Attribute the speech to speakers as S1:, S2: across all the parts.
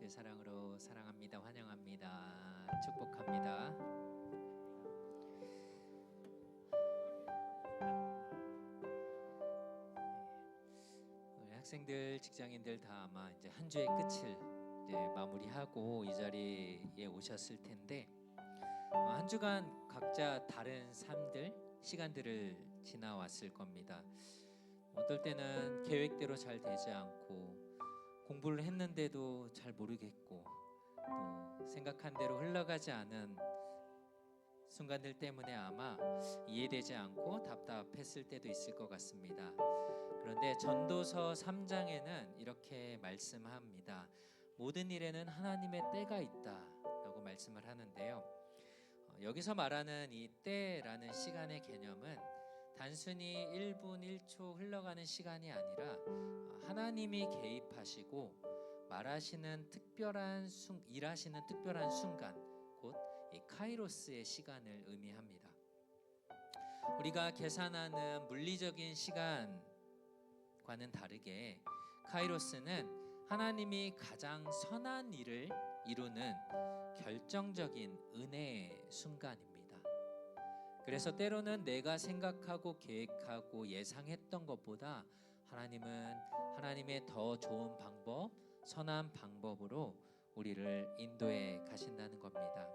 S1: 주의 사랑으로 사랑합니다. 환영합니다. 축복합니다. 우리 학생들, 직장인들 다 아마 이제 한 주의 끝을 이제 마무리하고 이 자리에 오셨을 텐데 한 주간 각자 다른 삶들, 시간들을 지나왔을 겁니다. 어떨 때는 계획대로 잘 되지 않고 공부를 했는데도 잘 모르겠고 또 생각한 대로 흘러가지 않은 순간들 때문에 아마 이해되지 않고 답답했을 때도 있을 것 같습니다. 그런데 전도서 3장에는 이렇게 말씀합니다. 모든 일에는 하나님의 때가 있다라고 말씀을 하는데요. 여기서 말하는 이 때라는 시간의 개념은 단순히 1분 1초 흘러가는 시간이 아니라 하나님이 개입하시고 일하시는 특별한 순간, 곧 이 카이로스의 시간을 의미합니다. 우리가 계산하는 물리적인 시간과는 다르게 카이로스는 하나님이 가장 선한 일을 이루는 결정적인 은혜의 순간입니다. 그래서 때로는 내가 생각하고 계획하고 예상했던 것보다 하나님은 하나님의 더 좋은 방법, 선한 방법으로 우리를 인도해 가신다는 겁니다.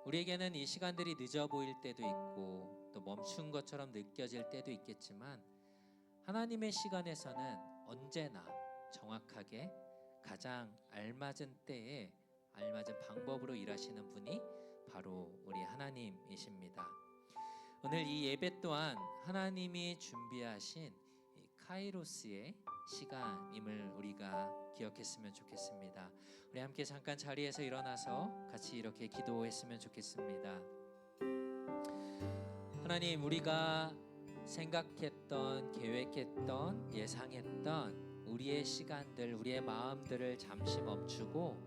S1: 우리에게는 이 시간들이 늦어 보일 때도 있고 또 멈춘 것처럼 느껴질 때도 있겠지만 하나님의 시간에서는 언제나 정확하게 가장 알맞은 때에 알맞은 방법으로 일하시는 분이 바로 우리 하나님이십니다. 오늘 이 예배 또한 하나님이 준비하신 카이로스의 시간임을 우리가 기억했으면 좋겠습니다. 우리 함께 잠깐 자리에서 일어나서 같이 이렇게 기도했으면 좋겠습니다. 하나님, 우리가 생각했던, 계획했던, 예상했던 우리의 시간들, 우리의 마음들을 잠시 멈추고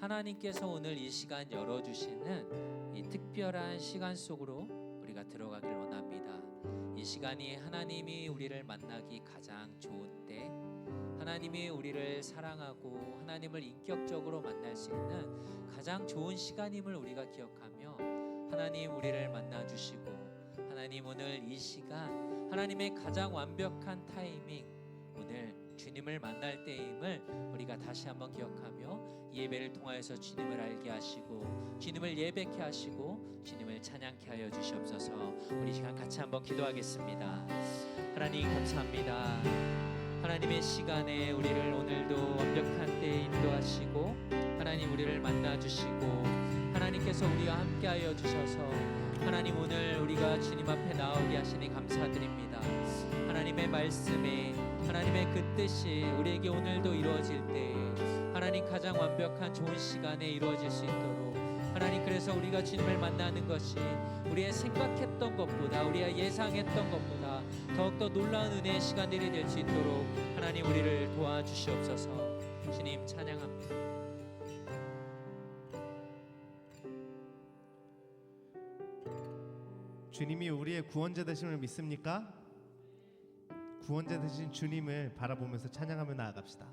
S1: 하나님께서 오늘 이 시간 열어주시는 이 특별한 시간 속으로 우리가 들어가길 원합니다. 이 시간이 하나님이 우리를 만나기 가장 좋은 때, 하나님이 우리를 사랑하고 하나님을 인격적으로 만날 수 있는 가장 좋은 시간임을 우리가 기억하며 하나님 우리를 만나주시고 하나님 오늘 이 시간 하나님의 가장 완벽한 타이밍, 오늘 주님을 만날 때임을 우리가 다시 한번 기억하며 예배를 통하여서 주님을 알게 하시고 주님을 예배케 하시고 주님을 찬양케 하여 주시옵소서. 우리 시간 같이 한번 기도하겠습니다. 하나님 감사합니다. 하나님의 시간에 우리를 오늘도 완벽한 때에 인도하시고 하나님 우리를 만나주시고 하나님께서 우리와 함께하여 주셔서 하나님 오늘 우리가 주님 앞에 나오게 하시니 감사드립니다. 하나님의 말씀에 하나님의 그 뜻이 우리에게 오늘도 이루어질 때 하나님 가장 완벽한 좋은 시간에 이루어질 수 있도록 하나님, 그래서 우리가 주님을 만나는 것이 우리의 생각했던 것보다 우리가 예상했던 것보다 더욱더 놀라운 은혜의 시간들이 될 수 있도록 하나님 우리를 도와주시옵소서. 주님 찬양합니다.
S2: 주님이 우리의 구원자 되심을 믿습니까? 구원자 되신 주님을 바라보면서 찬양하며 나아갑시다.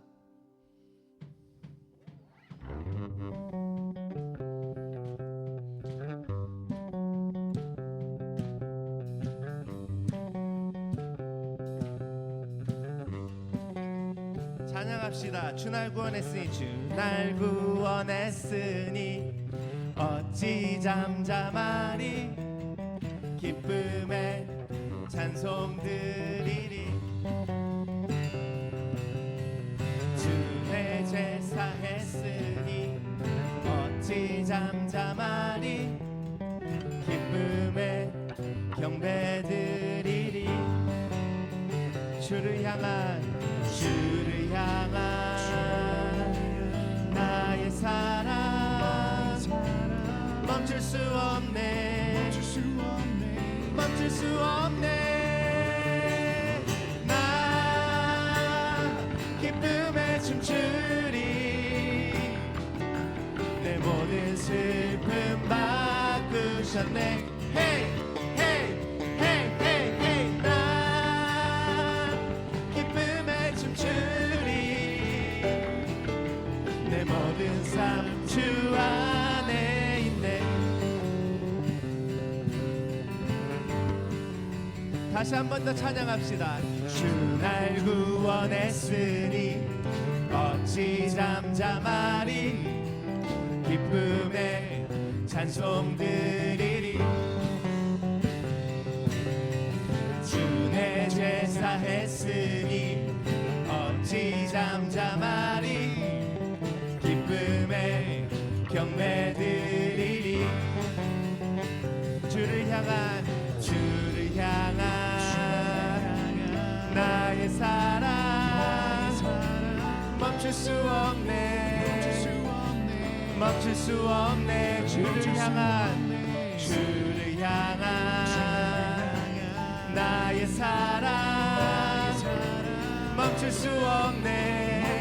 S2: 찬양합시다. 주 날 구원했으니 주 날 구원했으니 어찌 잠잠하리 기쁨에 찬송 드리리 주의 제사 했으니 어찌 잠잠하리 기쁨에 경배 드리리 주를 향한 나의 사랑 멈출 수 없네 멈출 수 없네 나 기쁨에 춤추리 내 모든 슬픔 바꾸셨네 hey, hey, hey, hey, hey. 나 기쁨에 춤추리 내 다시 한 번 더 찬양합시다. 주 날 구원했으니 어찌 잠잠하리 기쁨의 찬송 드리리 주 내 제사 했으니 어찌 잠잠하리 기쁨의 경배 드리리 주를 향한 나의 사랑 멈출 수 없네 주를 향한 나의 사랑 멈출 수 없네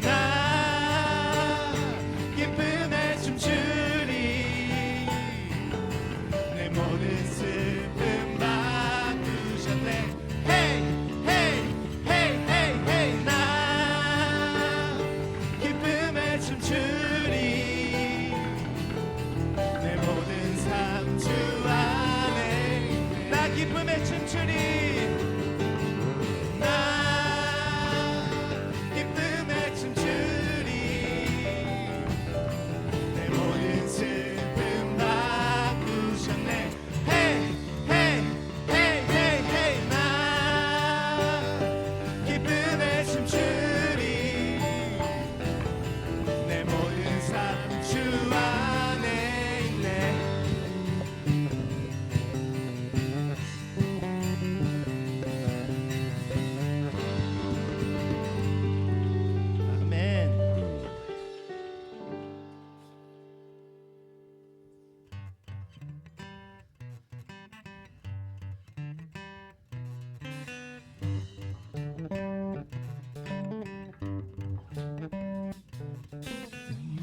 S2: 나 기쁨에 춤추리 내 모든 슬픔 바꾸셨네 Hey hey hey hey hey 나 기쁨에 춤추리 내 모든 삶 주 안에 나 기쁨에 춤추리 나 기쁨에 춤추리 내 모든 슬픔 바꾸셨네 Hey hey hey hey hey 나 기쁨에 춤추리 내 모든 삶 주 안에 있네 아멘.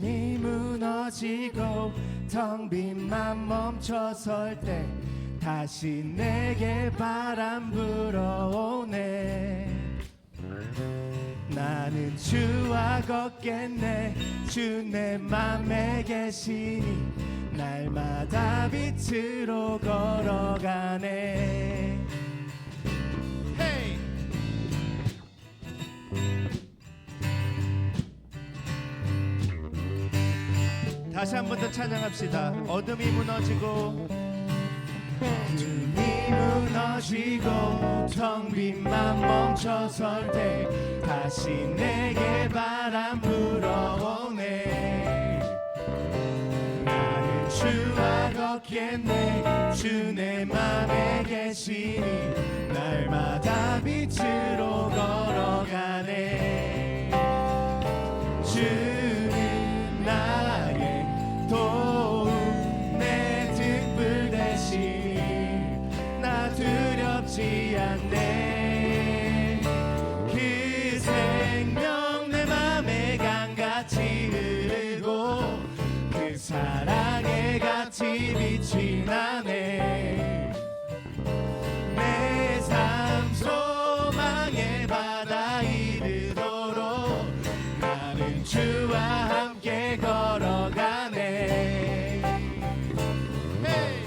S2: 이 무너지고 텅 빈 맘 멈춰설 때 다시 내게 바람 불어오네 나는 주와 걷겠네 주 내 맘에 계시니 날마다 빛으로 걸어가네 Hey! 다시 한 번 더 찬양합시다. 어둠이 무너지고 텅 빈 맘 멈춰설 때 다시 내게 바람 불어오네 나는 주와 걷겠네 주 내 맘에 계시니 날마다 빛으로 걸어가네 주는 나의 도움 내 등불 대신 나 두렵지 않네 그 생명 내 맘에 강같이 흐르고 그 사랑에 같이 빛이 나네 내 삶 소망의 바다 이르도록 나는 주와 함께 걸어가네 Hey!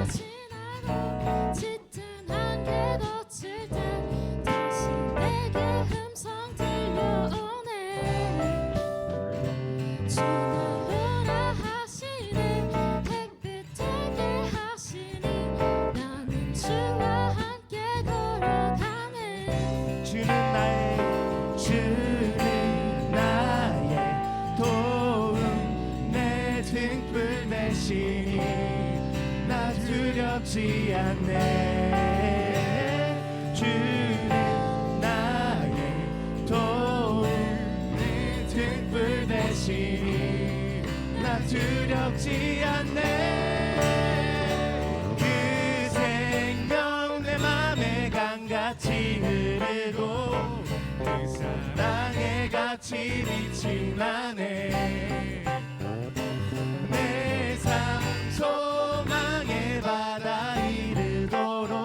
S3: 지나고 짙은 안개 덮칠 때 다시 내게 음성 들려오네 주 나오라 하시네 햇빛 되게 하시니 나는 주와 함께 걸어가네
S2: 주는 나의 도움 내 등불 대신이 나 두렵지 않네 주는 나의 도움 내 등불 대신이 나 두렵지 않네 그 생명 내 맘에 강같이 흐르고 그 사랑에 같이 빛이 나네 내 삶 소망의 바다 이르도록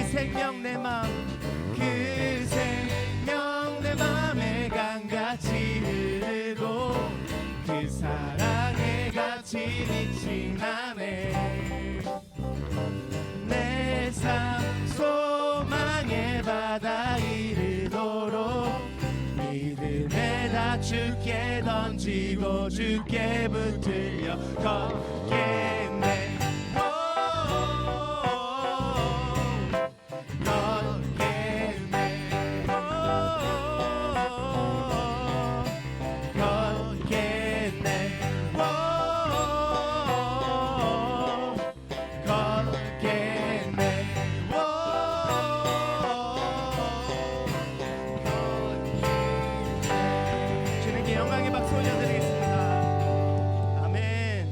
S2: 생명 내 맘 그 생명 내 맘에 강같이 흐르고 그 사랑에 같이 미친 않네 내 삶 소망의 바다 이르도록 믿음에다 주께 던지고 주께 붙들려 걷겠네 주님께 영광의 박수 올려드리겠습니다. 아멘.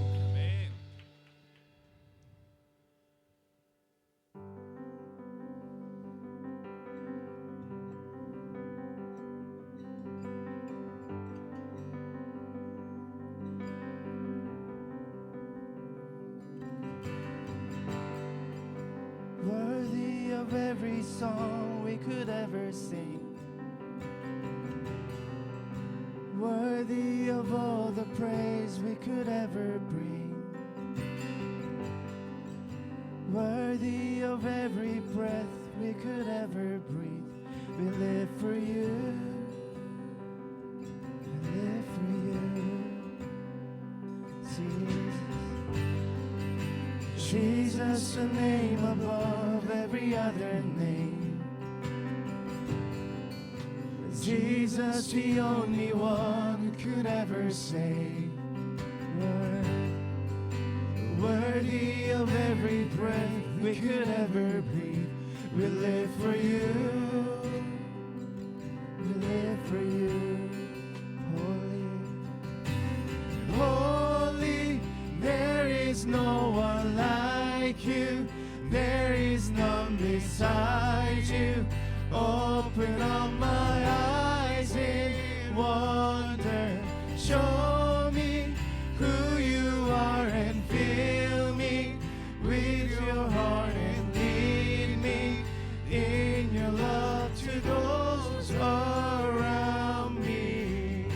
S2: Worthy of every song we could ever sing, worthy of all the praise we could ever bring, worthy of every breath we could ever breathe. We live for you, we live for you, Jesus. Jesus, the name above every other name. Jesus, the only one who could ever save. Worthy of every breath we could ever breathe. We live for you. We live for you. Holy, holy, there is no one like you. There is none beside you. Open up my eyes in wonder. Show me who you are and fill me with your heart and lead me in your love to those around me.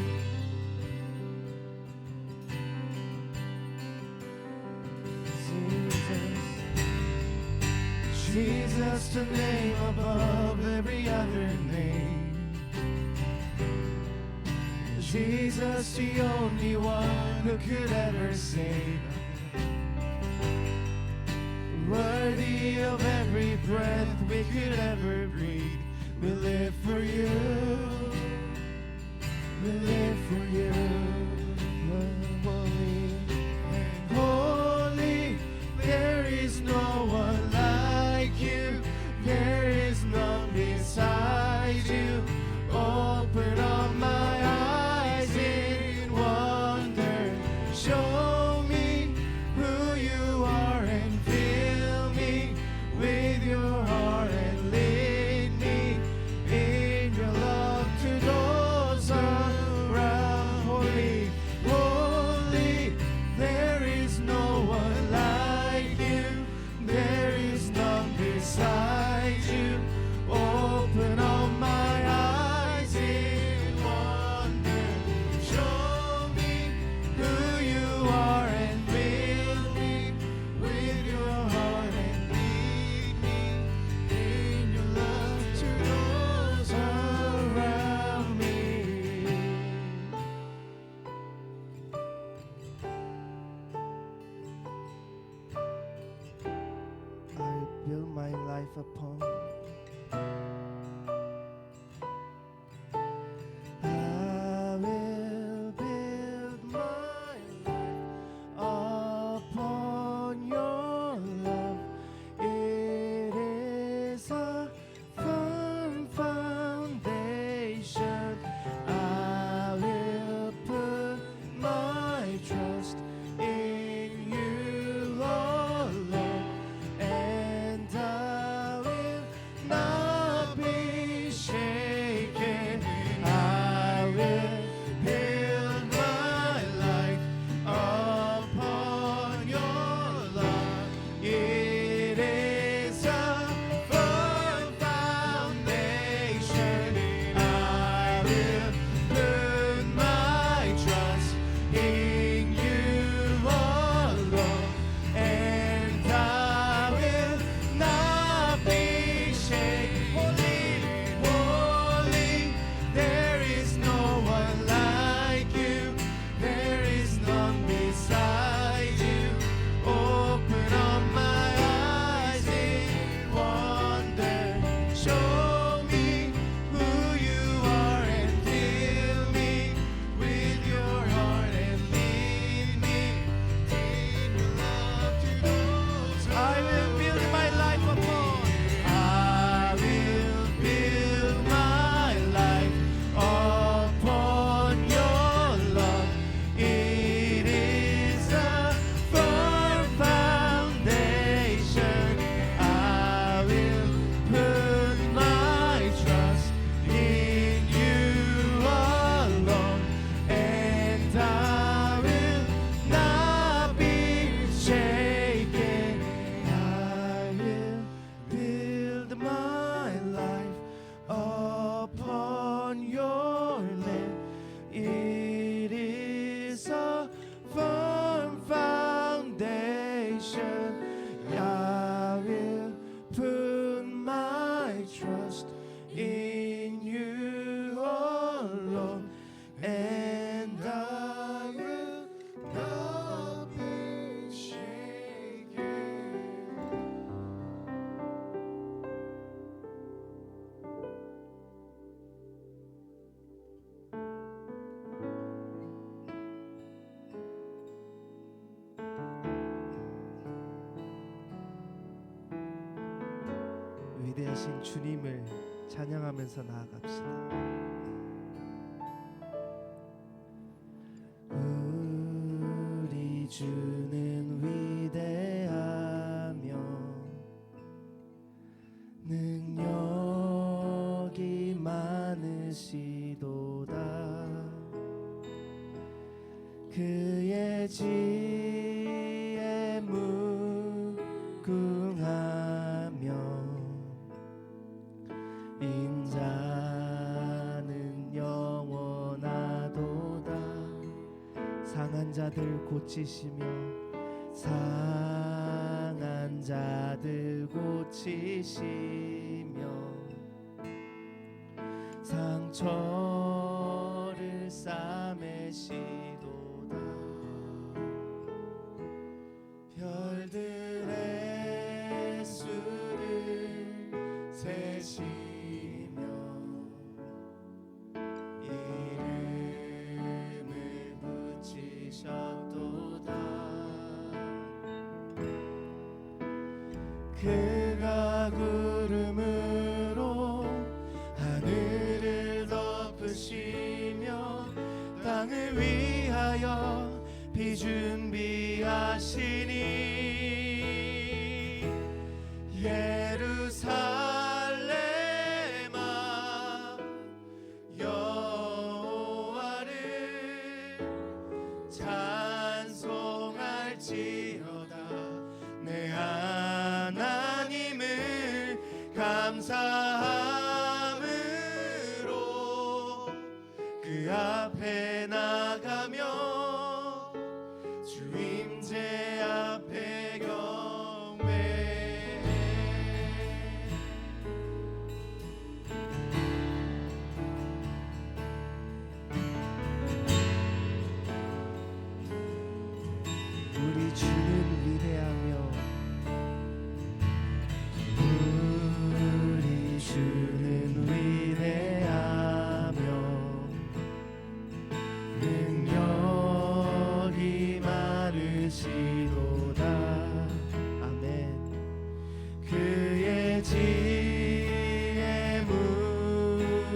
S2: Jesus, the name above every other name. Jesus, the only one who could ever save. Worthy of every breath we could ever breathe. We live for you. We live for you. Holy, holy, there is no one like you. There is none beside you. Open up my eyes in wonder. Show me who you are and fill me with your heart and lead me in your love to those around. Holy, holy, there is no one like you. There is none beside you. Open up my eyes in wonder. Show me who you are and fill me with your heart and lead me in your love to those around me. I build my life upon. I will build my life upon your love. It is a firm foundation. I will put my trust in you, oh Lord, and I will not 위대하신 주님을 찬양하면서 나아갑시다. 우리 주는 위대하며 능력이 많으시도다. 그의 지혜 무궁하며 인자는 영원하도다. 상한 자들 고치시며 상한 자들 고치시며 상처를 싸매시도다. 별들의 수를 세시며 이름을 붙이셨도다. 그가 구름으로 하늘을 덮으시며 땅을 위하여 비 준비하시니 예루살렘아 여호와를 찬송할지어다. 내 하나님을 감사함으로 그 앞에 나가며 주 임재 앞에 경배해. 우리 주는 위대하며 우리 주는 위대하며 능력이 많으시도다. 아멘. 그의 지혜 무궁하며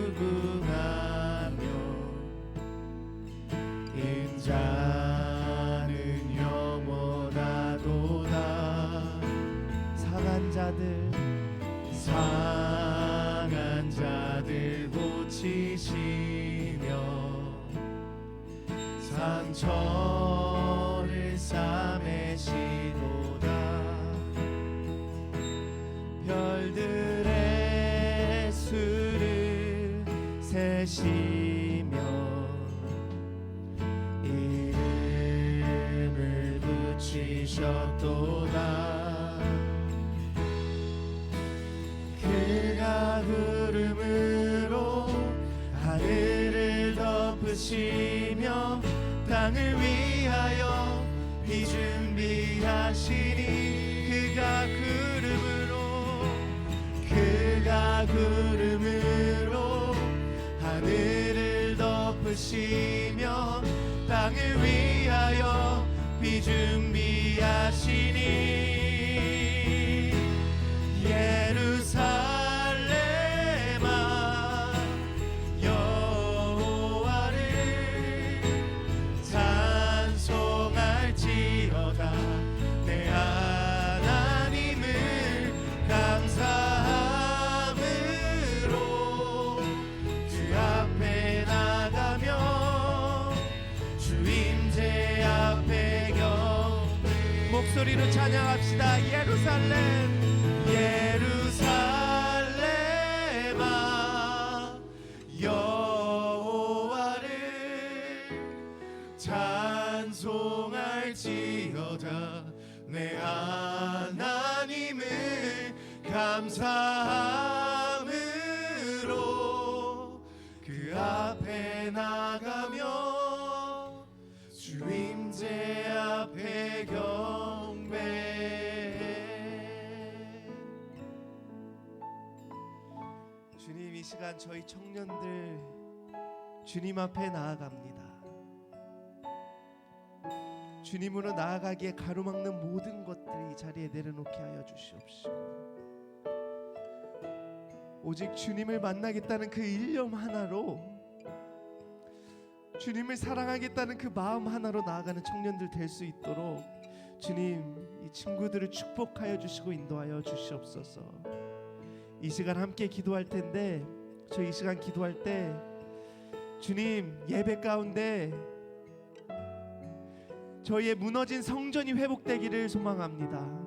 S2: 인자는 영원하도다. 상한 자들 고치시며 상처를 싸매시도다. 별들의 수를 세시며 이름을 붙이셨도다. 그가 구름으로 하늘을 덮으시며 땅을 위하여 비 준비하시니 그가 구름으로 하늘을 덮으시며 땅을 위하여 비 준비하시니 예루살렘아 여호와를 찬송할지어다. 내 하나님을 감사함으로 그 앞에 나가며 주 임재 앞에 경배. 목소리로 찬양합시다. 예루살렘아 여호와를 찬송할지어다. 내 하나님을 감사함으로 그 앞에 나가며 주 임재 앞에 경배해. 주님, 이 시간 저희 청년들 주님 앞에 나아갑니다. 주님으로 나아가기에 가로막는 모든 것들을 이 자리에 내려놓게 하여 주시옵시고 오직 주님을 만나겠다는 그 일념 하나로, 주님을 사랑하겠다는 그 마음 하나로 나아가는 청년들 될 수 있도록 주님, 이 친구들을 축복하여 주시고 인도하여 주시옵소서. 이 시간 함께 기도할 텐데, 저희 이 시간 기도할 때 주님, 예배 가운데 저희의 무너진 성전이 회복되기를 소망합니다.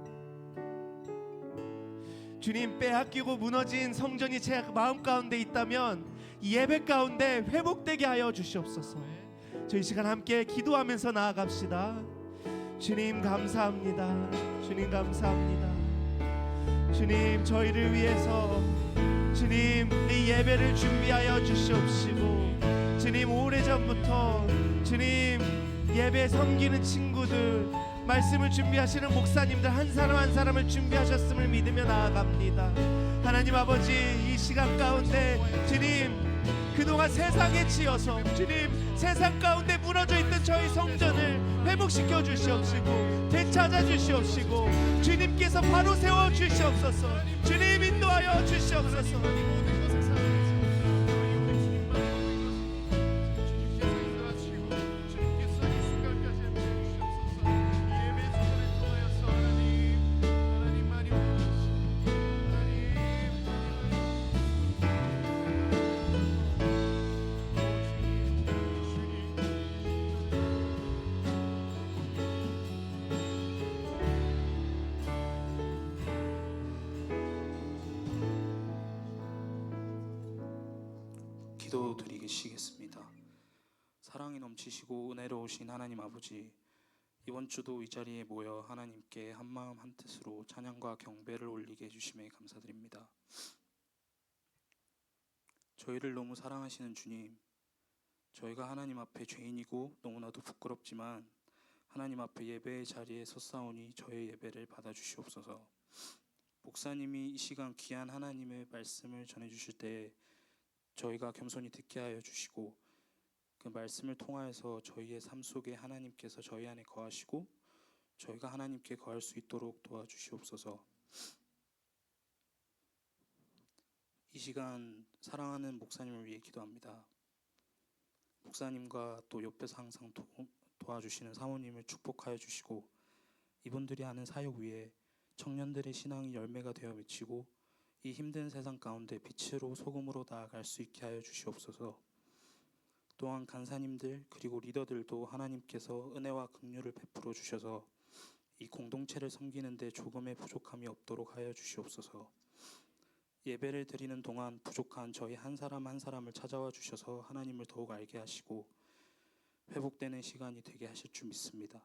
S2: 주님, 빼앗기고 무너진 성전이 제 마음 가운데 있다면 이 예배 가운데 회복되게 하여 주시옵소서. 저희 시간 함께 기도하면서 나아갑시다. 주님 감사합니다. 주님 감사합니다. 주님, 저희를 위해서 주님 이 예배를 준비하여 주시옵시고, 주님 오래전부터 주님 예배 섬기는 친구들, 말씀을 준비하시는 목사님들 한 사람 한 사람을 준비하셨음을 믿으며 나아갑니다. 하나님 아버지, 이 시간 가운데 주님, 그동안 세상에 치여서 주님 세상 가운데 무너져 있던 저희 성전을 회복시켜 주시옵시고 되찾아 주시옵시고 주님께서 바로 세워 주시옵소서. 주님 인도하여 주시옵소서.
S4: 기도드리시겠습니다. 사랑이 넘치시고 은혜로우신 하나님 아버지, 이번 주도 이 자리에 모여 하나님께 한마음 한뜻으로 찬양과 경배를 올리게 해주심에 감사드립니다. 저희를 너무 사랑하시는 주님, 저희가 하나님 앞에 죄인이고 너무나도 부끄럽지만 하나님 앞에 예배의 자리에 섰사오니 저의 예배를 받아주시옵소서. 목사님이 이 시간 귀한 하나님의 말씀을 전해주실 때 저희가 겸손히 듣게 하여 주시고, 그 말씀을 통하여서 저희의 삶 속에 하나님께서 저희 안에 거하시고 저희가 하나님께 거할 수 있도록 도와주시옵소서. 이 시간 사랑하는 목사님을 위해 기도합니다. 목사님과 또 옆에서 항상 도와주시는 사모님을 축복하여 주시고, 이분들이 하는 사역 위에 청년들의 신앙이 열매가 되어 맺히고 이 힘든 세상 가운데 빛으로 소금으로 나아갈 수 있게 하여 주시옵소서. 또한 간사님들 그리고 리더들도 하나님께서 은혜와 긍휼을 베풀어 주셔서 이 공동체를 섬기는 데 조금의 부족함이 없도록 하여 주시옵소서. 예배를 드리는 동안 부족한 저희 한 사람 한 사람을 찾아와 주셔서 하나님을 더욱 알게 하시고 회복되는 시간이 되게 하실 줄 믿습니다.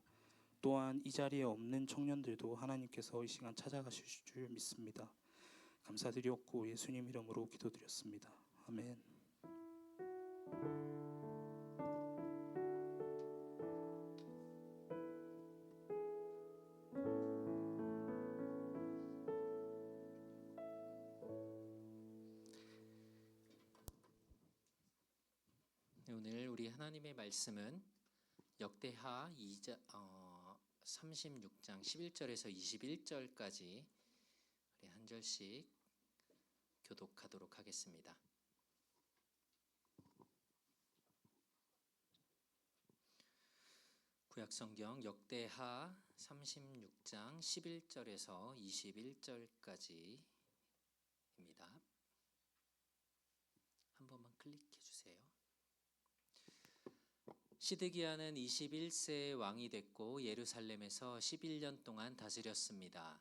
S4: 또한 이 자리에 없는 청년들도 하나님께서 이 시간 찾아가실 줄 믿습니다. 감사드리옵고 예수님 이름으로 기도드렸습니다. 아멘.
S1: 오늘 우리 하나님의 말씀은 역대하 36장 11절에서 21절까지 우리 한 절씩 교독하도록 하겠습니다. 구약성경 역대하 36장 11절에서 21절까지입니다. 한 번만 클릭해 주세요. 시드기야는 21세의 왕이 됐고 예루살렘에서 11년 동안 다스렸습니다.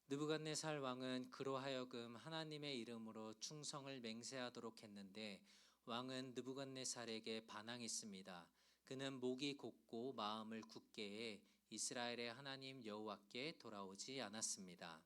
S1: 느부갓네살 왕은 그로 하여금 하나님의 이름으로 충성을 맹세하도록 했는데 왕은 느부갓네살에게 반항했습니다. 그는 목이 곧고 마음을 굳게 해 이스라엘의 하나님 여호와께 돌아오지 않았습니다.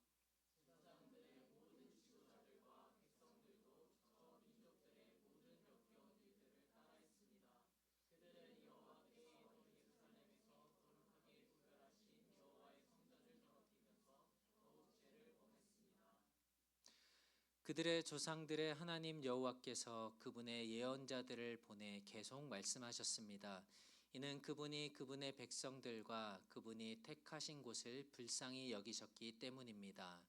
S1: 그들의 조상들의 하나님 여호와께서 그분의 예언자들을 보내 계속 말씀하셨습니다. 이는 그분이 그분의 백성들과 그분이 택하신 곳을 불쌍히 여기셨기 때문입니다.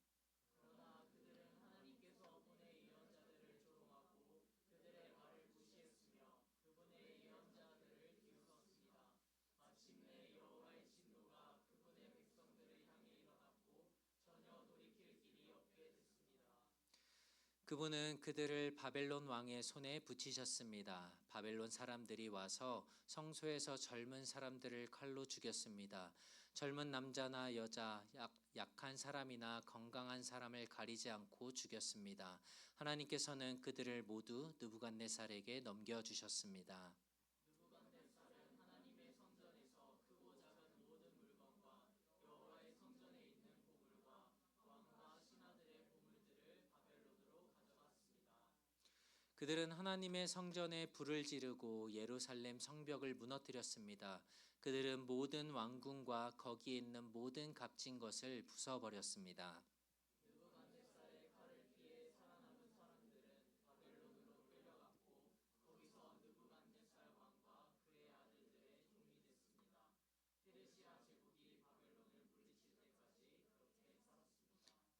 S1: 그분은 그들을 바벨론 왕의 손에 붙이셨습니다. 바벨론 사람들이 와서 성소에서 젊은 사람들을 칼로 죽였습니다. 젊은 남자나 여자, 약한 사람이나 건강한 사람을 가리지 않고 죽였습니다. 하나님께서는 그들을 모두 느부갓네살에게 넘겨주셨습니다. 그들은 하나님의 성전에 불을 지르고 예루살렘 성벽을 무너뜨렸습니다. 그들은 모든 왕궁과 거기에 있는 모든 값진 것을 부숴버렸습니다.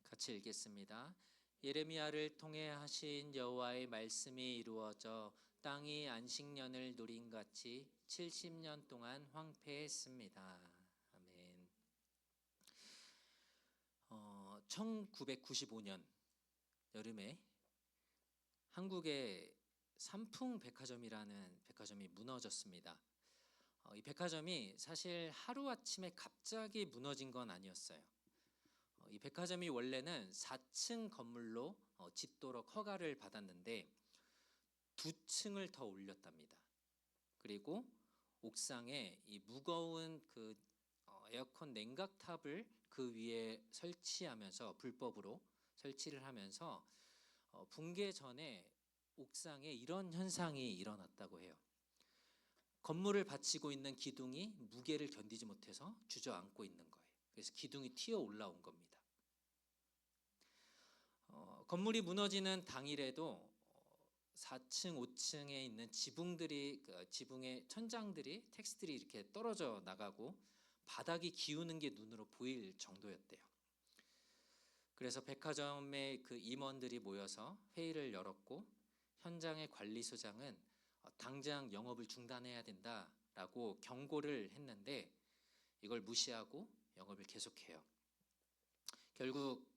S1: 같이 읽겠습니다. 예레미야를 통해 하신 여호와의 말씀이 이루어져 땅이 안식년을 누린 같이 70년 동안 황폐했습니다. 아멘. 1995년 여름에 한국의 삼풍백화점이라는 백화점이 무너졌습니다. 이 백화점이 사실 하루아침에 갑자기 무너진 건 아니었어요. 이 백화점이 원래는 4층 건물로 짓도록 허가를 받았는데 2층을 더 올렸답니다. 그리고 옥상에 이 무거운 그 에어컨 냉각탑을 그 위에 설치하면서 불법으로 설치를 하면서 붕괴 전에 옥상에 이런 현상이 일어났다고 해요. 건물을 받치고 있는 기둥이 무게를 견디지 못해서 주저앉고 있는 거예요. 그래서 기둥이 튀어 올라온 겁니다. 건물이 무너지는 당일에도 4층, 5층에 있는 지붕들이 지붕의 천장들이 텍스들이 이렇게 떨어져 나가고 바닥이 기우는 게 눈으로 보일 정도였대요. 그래서 백화점의 그 임원들이 모여서 회의를 열었고 현장의 관리소장은 당장 영업을 중단해야 된다라고 경고를 했는데 이걸 무시하고 영업을 계속해요. 결국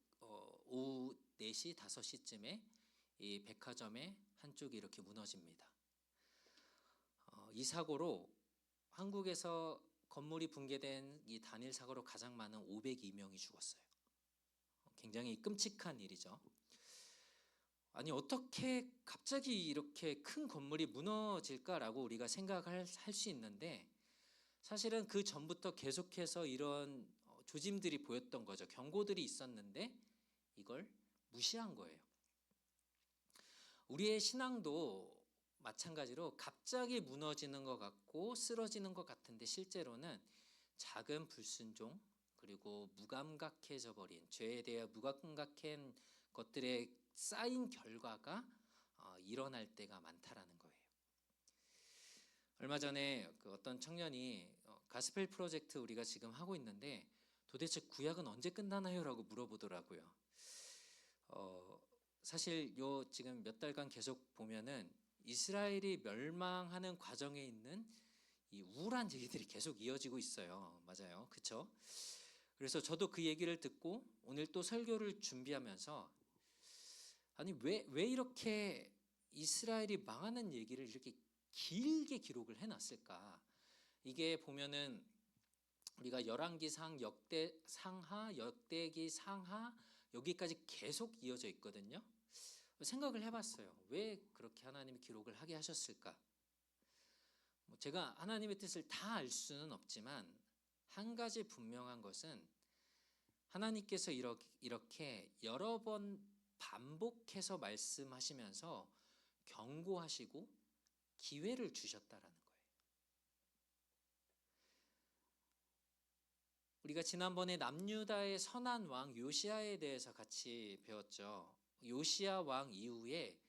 S1: 오후 4시, 5시쯤에 이 백화점의 한쪽이 이렇게 무너집니다. 이 사고로 한국에서 건물이 붕괴된 이 단일 사고로 가장 많은 502명이 죽었어요. 굉장히 끔찍한 일이죠. 아니 어떻게 갑자기 이렇게 큰 건물이 무너질까라고 우리가 생각할 수 있는데 사실은 그 전부터 계속해서 이런 조짐들이 보였던 거죠. 경고들이 있었는데 이걸 무시한 거예요. 우리의 신앙도 마찬가지로 갑자기 무너지는 것 같고 쓰러지는 것 같은데 실제로는 작은 불순종 그리고 무감각해져 버린 죄에 대해 무감각한 것들에 쌓인 결과가 일어날 때가 많다라는 거예요. 얼마 전에 그 어떤 청년이 가스펠 프로젝트 우리가 지금 하고 있는데 도대체 구약은 언제 끝나나요?라고 물어보더라고요. 사실 요 지금 몇 달간 계속 보면은 이스라엘이 멸망하는 과정에 있는 이 우울한 얘기들이 계속 이어지고 있어요. 맞아요, 그렇죠? 그래서 저도 그 얘기를 듣고 오늘 또 설교를 준비하면서 아니 왜 이렇게 이스라엘이 망하는 얘기를 이렇게 길게 기록을 해놨을까? 이게 보면은 우리가 열왕기상, 역대상하, 역대기 상하 여기까지 계속 이어져 있거든요. 생각을 해봤어요. 왜 그렇게 하나님이 기록을 하게 하셨을까? 제가 하나님의 뜻을 다 알 수는 없지만 한 가지 분명한 것은 하나님께서 이렇게 여러 번 반복해서 말씀하시면서 경고하시고 기회를 주셨다라는 거예요. 우리가 지난번에 남유다의 선한 왕 요시야에 대해서 같이 배웠죠. 요시야 왕 이후에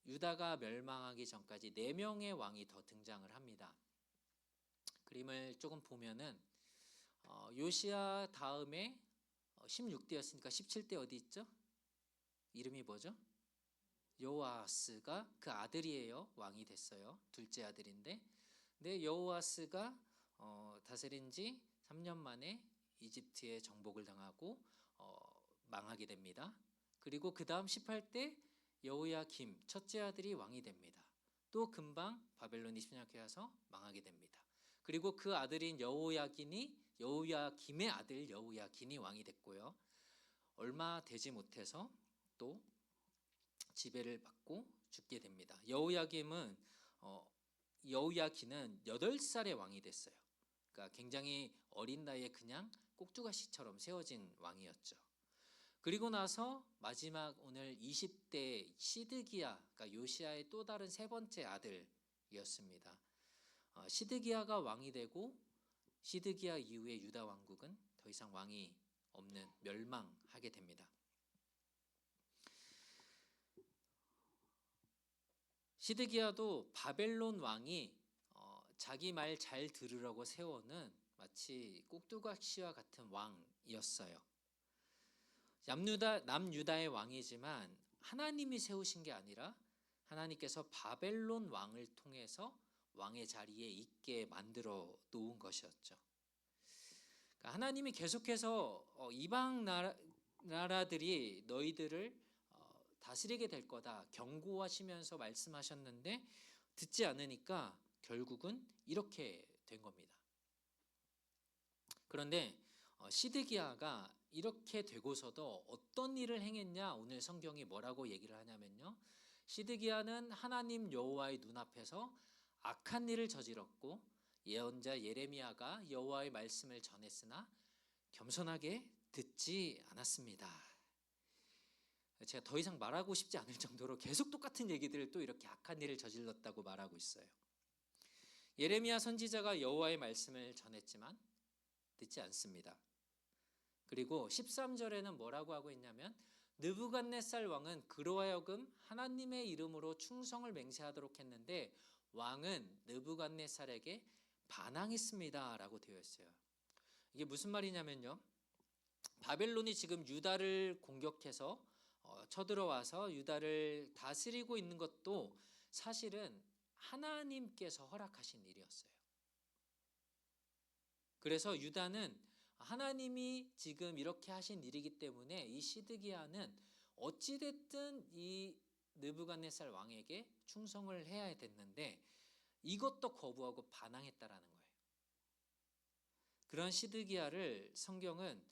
S1: 유다가 멸망하기 전까지 4명의 왕이 더 등장을 합니다. 그림을 조금 보면은 요시야 다음에 16대였으니까 17대 어디 있죠? 이름이 뭐죠? 여호아스가 그 아들이에요. 왕이 됐어요. 둘째 아들인데, 근데 여호아스가 다스린 지 3년 만에 이집트에 정복을 당하고 망하게 됩니다. 그리고 그 다음 18대 여호야김 첫째 아들이 왕이 됩니다. 또 금방 바벨론이 침략해 와서 망하게 됩니다. 그리고 그 아들인 여호야김의 아들 여호야긴이 왕이 됐고요. 얼마 되지 못해서 또 지배를 받고 죽게 됩니다. 여호야긴은 8살의 왕이 됐어요. 그러니까 굉장히 어린 나이에 그냥 꼭두가시처럼 세워진 왕이었죠. 그리고 나서 마지막 오늘 20대 시드기야, 그러니까 요시야의 또 다른 세 번째 아들이었습니다. 시드기야가 왕이 되고 시드기야 이후에 유다 왕국은 더 이상 왕이 없는 멸망하게 됩니다. 시드기야도 바벨론 왕이 자기 말 잘 들으라고 세워는 마치 꼭두각시와 같은 왕이었어요. 남유다의 왕이지만 하나님이 세우신 게 아니라 하나님께서 바벨론 왕을 통해서 왕의 자리에 있게 만들어 놓은 것이었죠. 그러니까 하나님이 계속해서 이방 나라들이 너희들을 다스리게 될 거다 경고하시면서 말씀하셨는데 듣지 않으니까 결국은 이렇게 된 겁니다. 그런데 시드기야가 이렇게 되고서도 어떤 일을 행했냐, 오늘 성경이 뭐라고 얘기를 하냐면요, 시드기야는 하나님 여호와의 눈앞에서 악한 일을 저질렀고 예언자 예레미야가 여호와의 말씀을 전했으나 겸손하게 듣지 않았습니다. 제가 더 이상 말하고 싶지 않을 정도로 계속 똑같은 얘기들을 또 이렇게 악한 일을 저질렀다고 말하고 있어요. 예레미야 선지자가 여호와의 말씀을 전했지만 듣지 않습니다. 그리고 13절에는 뭐라고 하고 있냐면 느부갓네살 왕은 그로 하여금 하나님의 이름으로 충성을 맹세하도록 했는데 왕은 느부갓네살에게 반항했습니다 라고 되어 있어요. 이게 무슨 말이냐면요, 바벨론이 지금 유다를 공격해서 쳐들어와서 유다를 다스리고 있는 것도 사실은 하나님께서 허락하신 일이었어요. 그래서 유다는 하나님이 지금 이렇게 하신 일이기 때문에 이 시드기야는 어찌됐든 이 느부갓네살 왕에게 충성을 해야 됐는데 이것도 거부하고 반항했다라는 거예요. 그런 시드기야를 성경은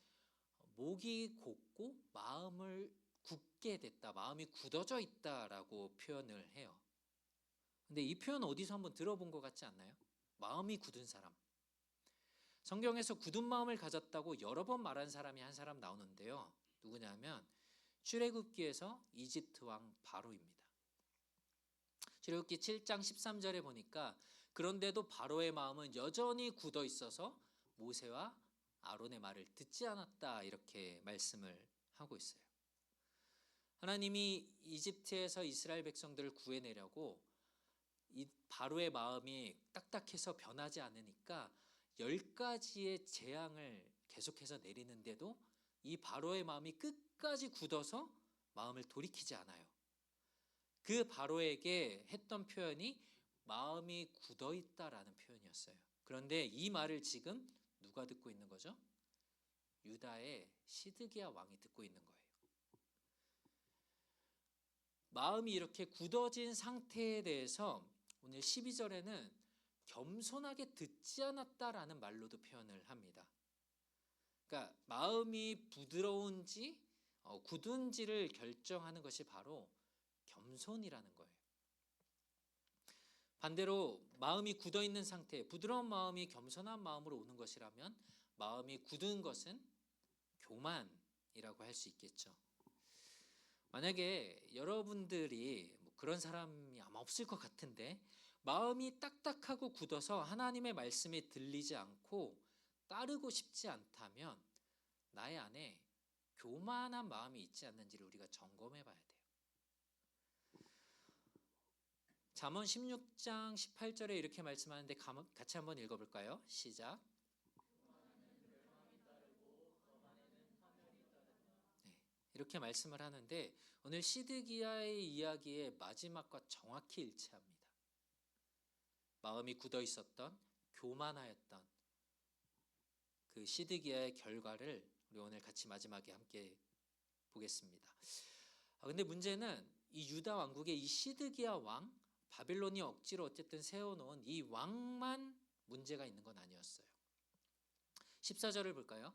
S1: 목이 곧고 마음을 굳게 됐다, 마음이 굳어져 있다라고 표현을 해요. 근데 이 표현 어디서 한번 들어본 것 같지 않나요? 마음이 굳은 사람. 성경에서 굳은 마음을 가졌다고 여러 번 말한 사람이 한 사람 나오는데요. 누구냐면 출애굽기에서 이집트 왕 바로입니다. 출애굽기 7장 13절에 보니까 그런데도 바로의 마음은 여전히 굳어 있어서 모세와 아론의 말을 듣지 않았다 이렇게 말씀을 하고 있어요. 하나님이 이집트에서 이스라엘 백성들을 구해내려고 이 바로의 마음이 딱딱해서 변하지 않으니까 10가지의 재앙을 계속해서 내리는데도 이 바로의 마음이 끝까지 굳어서 마음을 돌이키지 않아요. 그 바로에게 했던 표현이 마음이 굳어 있다라는 표현이었어요. 그런데 이 말을 지금 누가 듣고 있는 거죠? 유다의 시드기야 왕이 듣고 있는 거예요. 마음이 이렇게 굳어진 상태에 대해서 오늘 12절에는 겸손하게 듣지 않았다라는 말로도 표현을 합니다. 그러니까 마음이 부드러운지 굳은지를 결정하는 것이 바로 겸손이라는 거예요. 반대로 마음이 굳어 있는 상태, 부드러운 마음이 겸손한 마음으로 오는 것이라면 마음이 굳은 것은 교만이라고 할 수 있겠죠. 만약에 여러분들이 그런 사람이 아마 없을 것 같은데 마음이 딱딱하고 굳어서 하나님의 말씀이 들리지 않고 따르고 싶지 않다면 나의 안에 교만한 마음이 있지 않는지를 우리가 점검해 봐야 돼요. 잠언 16장 18절에 이렇게 말씀하는데 같이 한번 읽어볼까요? 시작. 네, 이렇게 말씀을 하는데 오늘 시드기야의 이야기의 마지막과 정확히 일치합니다. 마음이 굳어 있었던, 교만하였던 그 시드기야의 결과를 우리 오늘 같이 마지막에 함께 보겠습니다. 근데 문제는 이 유다 왕국의 이 시드기야 왕, 바빌론이 억지로 어쨌든 세워놓은 이 왕만 문제가 있는 건 아니었어요. 14절을 볼까요?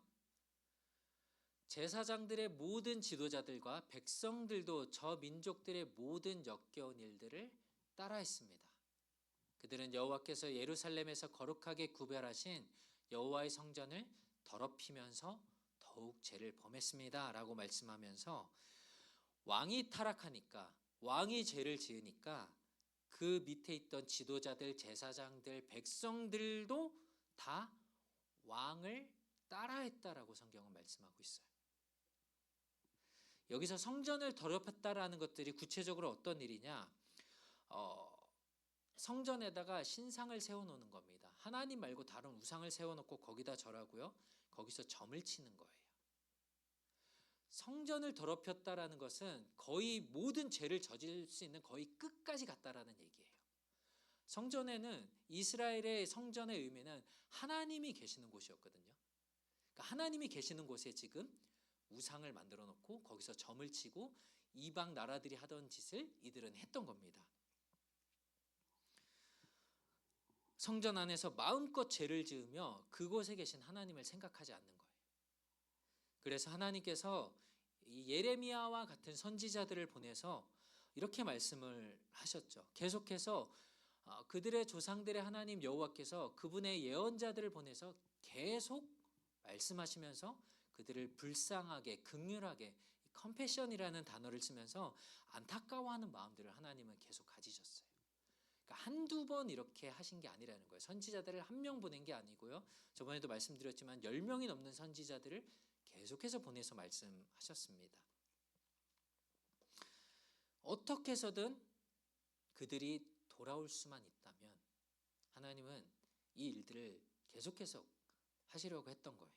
S1: 제사장들의 모든 지도자들과 백성들도 저 민족들의 모든 역겨운 일들을 따라했습니다. 그들은 여호와께서 예루살렘에서 거룩하게 구별하신 여호와의 성전을 더럽히면서 더욱 죄를 범했습니다 라고 말씀하면서 왕이 타락하니까, 왕이 죄를 지으니까 그 밑에 있던 지도자들, 제사장들, 백성들도 다 왕을 따라했다라고 성경은 말씀하고 있어요. 여기서 성전을 더럽혔다라는 것들이 구체적으로 어떤 일이냐? 성전에다가 신상을 세워놓는 겁니다. 하나님 말고 다른 우상을 세워놓고 거기다 절하고요. 거기서 점을 치는 거예요. 성전을 더럽혔다라는 것은 거의 모든 죄를 저질 수 있는 거의 끝까지 갔다라는 얘기예요. 성전에는, 이스라엘의 성전의 의미는 하나님이 계시는 곳이었거든요. 그러니까 하나님이 계시는 곳에 지금 우상을 만들어 놓고 거기서 점을 치고 이방 나라들이 하던 짓을 이들은 했던 겁니다. 성전 안에서 마음껏 죄를 지으며 그곳에 계신 하나님을 생각하지 않는 거예요. 그래서 하나님께서 이 예레미야와 같은 선지자들을 보내서 이렇게 말씀을 하셨죠. 계속해서 그들의 조상들의 하나님 여호와께서 그분의 예언자들을 보내서 계속 말씀하시면서 그들을 불쌍하게, 긍휼하게, 컴패션이라는 단어를 쓰면서 안타까워하는 마음들을 하나님은 계속 가지셨어요. 그러니까 한두 번 이렇게 하신 게 아니라는 거예요. 선지자들을 한 명 보낸 게 아니고요. 저번에도 말씀드렸지만 10명이 넘는 선지자들을 계속해서 보내서 말씀하셨습니다. 어떻게 해서든 그들이 돌아올 수만 있다면 하나님은 이 일들을 계속해서 하시려고 했던 거예요.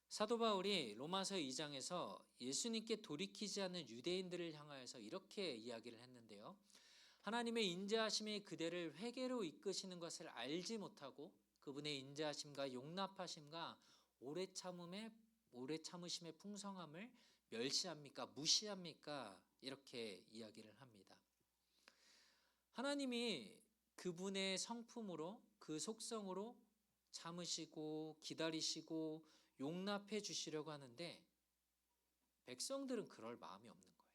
S1: 사도 바울이 로마서 2장에서 예수님께 돌이키지 않는 유대인들을 향하여서 이렇게 이야기를 했는데요. 하나님의 인자하심이 그대를 회개로 이끄시는 것을 알지 못하고 그분의 인자하심과 용납하심과 오래 참으심의 풍성함을 멸시합니까? 무시합니까? 이렇게 이야기를 합니다. 하나님이 그분의 성품으로, 그 속성으로 참으시고 기다리시고 용납해 주시려고 하는데 백성들은 그럴 마음이 없는 거예요.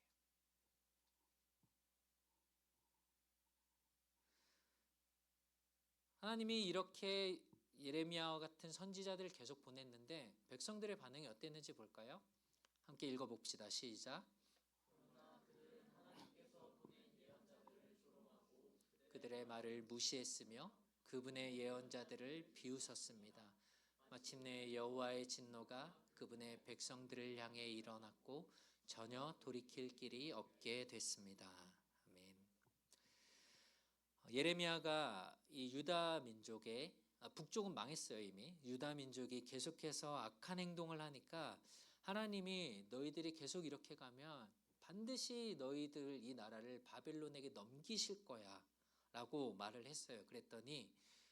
S1: 하나님이 이렇게 예레미야와 같은 선지자들을 계속 보냈는데 백성들의 반응이 어땠는지 볼까요? 함께 읽어봅시다. 시작. 그들의 말을 무시했으며 그분의 예언자들을 비웃었습니다. 마침내 여호와의 진노가 그분의 백성들을 향해 일어났고 전혀 돌이킬 길이 없게 됐습니다. 아멘. 예레미야가 이 유다 민족의 북쪽은 망했어요. 이미 유다 민족이 계속해서 악한 행동을 하니까 하나님이 너희들이 계속 이렇게 가면 반드시 너희들 이 나라를 바벨론에게 넘기실 거야 라고 말을 했어요. 그랬더니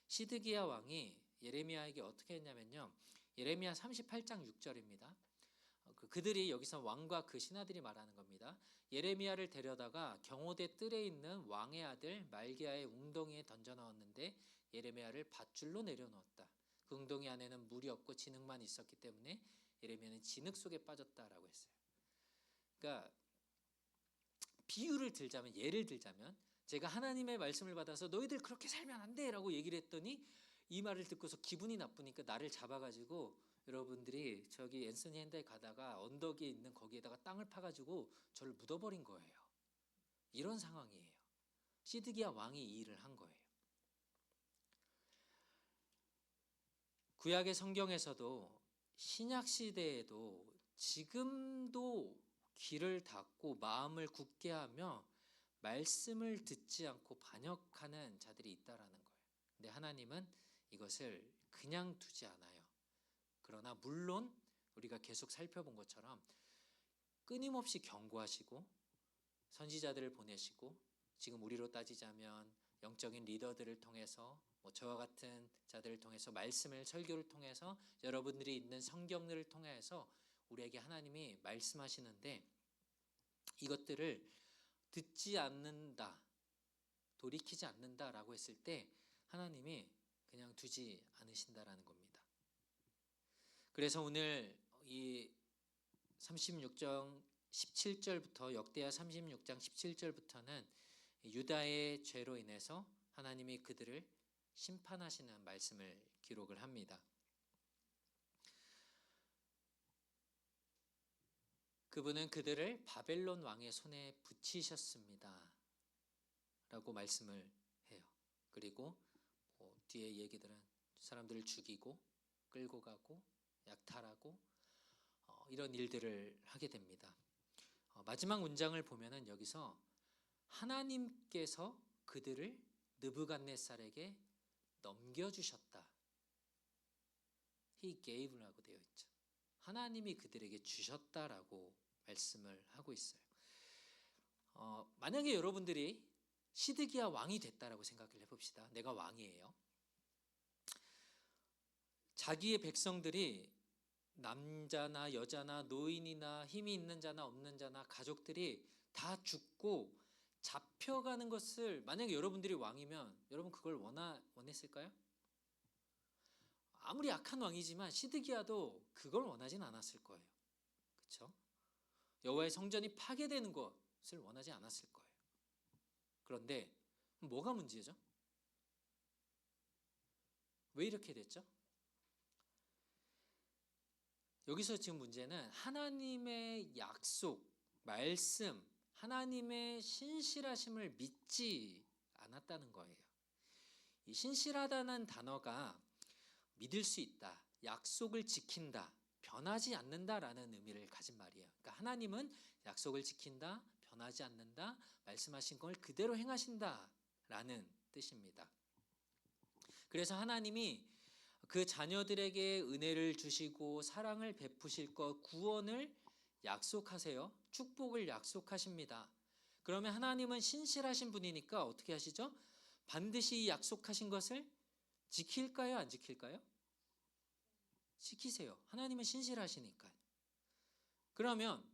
S1: 시드기야 왕이 예레미야에게 어떻게 했냐면요, 예레미야 38장 6절입니다. 그들이 여기서 왕과 그 신하들이 말하는 겁니다. 예레미야를 데려다가 경호대 뜰에 있는 왕의 아들 말기야의 웅덩이에 던져 넣었는데 예레미야를 밧줄로 내려놓았다. 그 웅덩이 안에는 물이 없고 진흙만 있었기 때문에 예레미야는 진흙 속에 빠졌다라고 했어요. 그러니까 비유를 들자면, 예를 들자면 제가 하나님의 말씀을 받아서 너희들 그렇게 살면 안 돼 라고 얘기를 했더니 이 말을 듣고서 기분이 나쁘니까 나를 잡아가지고, 여러분들이 저기 앤서니 핸드에 가다가 언덕에 있는 거기에다가 땅을 파가지고 저를 묻어버린 거예요. 이런 상황이에요. 시드기야 왕이 이 일을 한 거예요. 구약의 성경에서도 신약 시대에도 지금도 귀를 닫고 마음을 굳게 하며 말씀을 듣지 않고 반역하는 자들이 있다라는 거예요. 근데 하나님은 이것을 그냥 두지 않아요. 그러나 물론 우리가 계속 살펴본 것처럼 끊임없이 경고하시고 선지자들을 보내시고, 지금 우리로 따지자면 영적인 리더들을 통해서, 저와 같은 자들을 통해서, 말씀을 설교를 통해서, 여러분들이 있는 성경들을 통해서 우리에게 하나님이 말씀하시는데, 이것들을 듣지 않는다, 돌이키지 않는다라고 했을 때 하나님이 그냥 두지 않으신다라는 겁니다. 그래서 오늘 이 36장 17절부터, 역대하 36장 17절부터는 유다의 죄로 인해서 하나님이 그들을 심판하시는 말씀을 기록을 합니다. 그분은 그들을 바벨론 왕의 손에 붙이셨습니다 라고 말씀을 해요. 그리고 뒤에 얘기들은 사람들을 죽이고 끌고 가고 약탈하고 이런 일들을 하게 됩니다. 마지막 문장을 보면은 여기서 하나님께서 그들을 느부갓네살에게 넘겨주셨다. He gave라고 되어 있죠. 하나님이 그들에게 주셨다라고 말씀을 하고 있어요. 만약에 여러분들이 시드기야 왕이 됐다라고 생각을 해봅시다. 내가 왕이에요. 자기의 백성들이 남자나 여자나 노인이나 힘이 있는 자나 없는 자나 가족들이 다 죽고 잡혀가는 것을, 만약에 여러분들이 왕이면 여러분 그걸 원했을까요? 아무리 악한 왕이지만 시드기야도 그걸 원하진 않았을 거예요. 그렇죠? 여호와의 성전이 파괴되는 것을 원하지 않았을 거예요. 그런데 뭐가 문제죠? 왜 이렇게 됐죠? 여기서 지금 문제는 하나님의 약속, 말씀, 하나님의 신실하심을 믿지 않았다는 거예요. 이 신실하다는 단어가 믿을 수 있다, 약속을 지킨다, 변하지 않는다라는 의미를 가진 말이에요. 그러니까 하나님은 약속을 지킨다, 변하지 않는다, 말씀하신 걸 그대로 행하신다라는 뜻입니다. 그래서 하나님이 그 자녀들에게 은혜를 주시고 사랑을 베푸실 것, 구원을 약속하세요. 축복을 약속하십니다. 그러면 하나님은 신실하신 분이니까 어떻게 하시죠? 반드시 약속하신 것을 지킬까요? 안 지킬까요? 지키세요. 하나님은 신실하시니까요. 그러면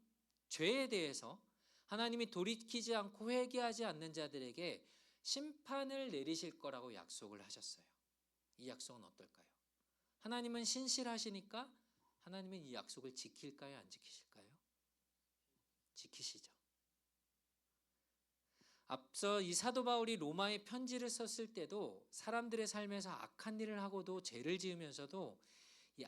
S1: 죄에 대해서 하나님이 돌이키지 않고 회개하지 않는 자들에게 심판을 내리실 거라고 약속을 하셨어요. 이 약속은 어떨까요? 하나님은 신실하시니까 하나님은 이 약속을 지킬까요? 안 지키실까요? 지키시죠. 앞서 이 사도 바울이 로마에 편지를 썼을 때도 사람들의 삶에서 악한 일을 하고도 죄를 지으면서도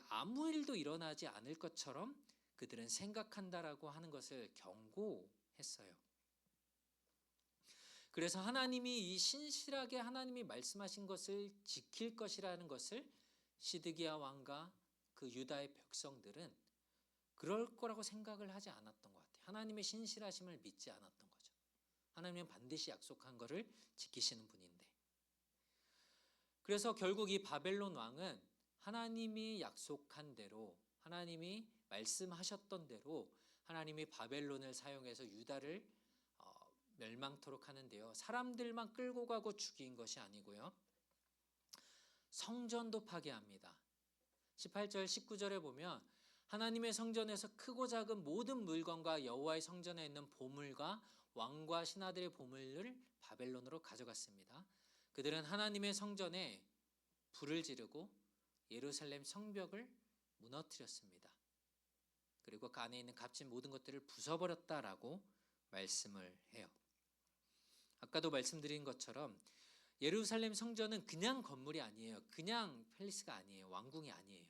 S1: 아무 일도 일어나지 않을 것처럼 그들은 생각한다라고 하는 것을 경고했어요. 그래서 하나님이 이 신실하게 하나님이 말씀하신 것을 지킬 것이라는 것을 시드기야 왕과 그 유다의 백성들은 그럴 거라고 생각을 하지 않았던 것 같아요. 하나님의 신실하심을 믿지 않았던 거죠. 하나님은 반드시 약속한 것을 지키시는 분인데, 그래서 결국 이 바벨론 왕은 하나님이 약속한 대로, 하나님이 말씀하셨던 대로 하나님이 바벨론을 사용해서 유다를 멸망토록 하는데요, 사람들만 끌고 가고 죽인 것이 아니고요, 성전도 파괴합니다. 18절 19절에 보면 하나님의 성전에서 크고 작은 모든 물건과 여호와의 성전에 있는 보물과 왕과 신하들의 보물을 바벨론으로 가져갔습니다. 그들은 하나님의 성전에 불을 지르고 예루살렘 성벽을 무너뜨렸습니다. 그리고 그 안에 있는 값진 모든 것들을 부숴버렸다라고 말씀을 해요. 아까도 말씀드린 것처럼 예루살렘 성전은 그냥 건물이 아니에요. 그냥 팰리스가 아니에요. 왕궁이 아니에요.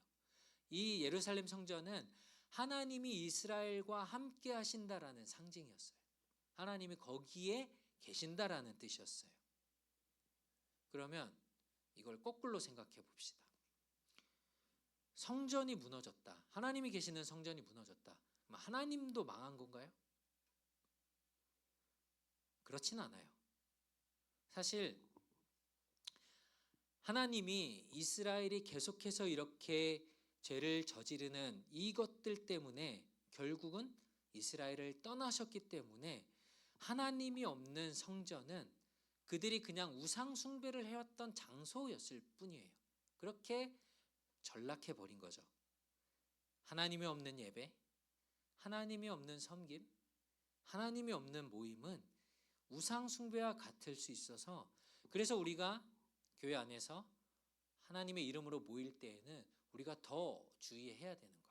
S1: 이 예루살렘 성전은 하나님이 이스라엘과 함께 하신다라는 상징이었어요. 하나님이 거기에 계신다라는 뜻이었어요. 그러면 이걸 거꾸로 생각해 봅시다. 성전이 무너졌다. 하나님이 계시는 성전이 무너졌다. 하나님도 망한 건가요? 그렇진 않아요. 사실 하나님이 이스라엘이 계속해서 이렇게 죄를 저지르는 이것들 때문에 결국은 이스라엘을 떠나셨기 때문에 하나님이 없는 성전은 그들이 그냥 우상 숭배를 해왔던 장소였을 뿐이에요. 그렇게 전락해 버린 거죠. 하나님이 없는 예배, 하나님이 없는 섬김, 하나님이 없는 모임은 우상 숭배와 같을 수 있어서, 그래서 우리가 교회 안에서 하나님의 이름으로 모일 때에는 우리가 더 주의해야 되는 거예요.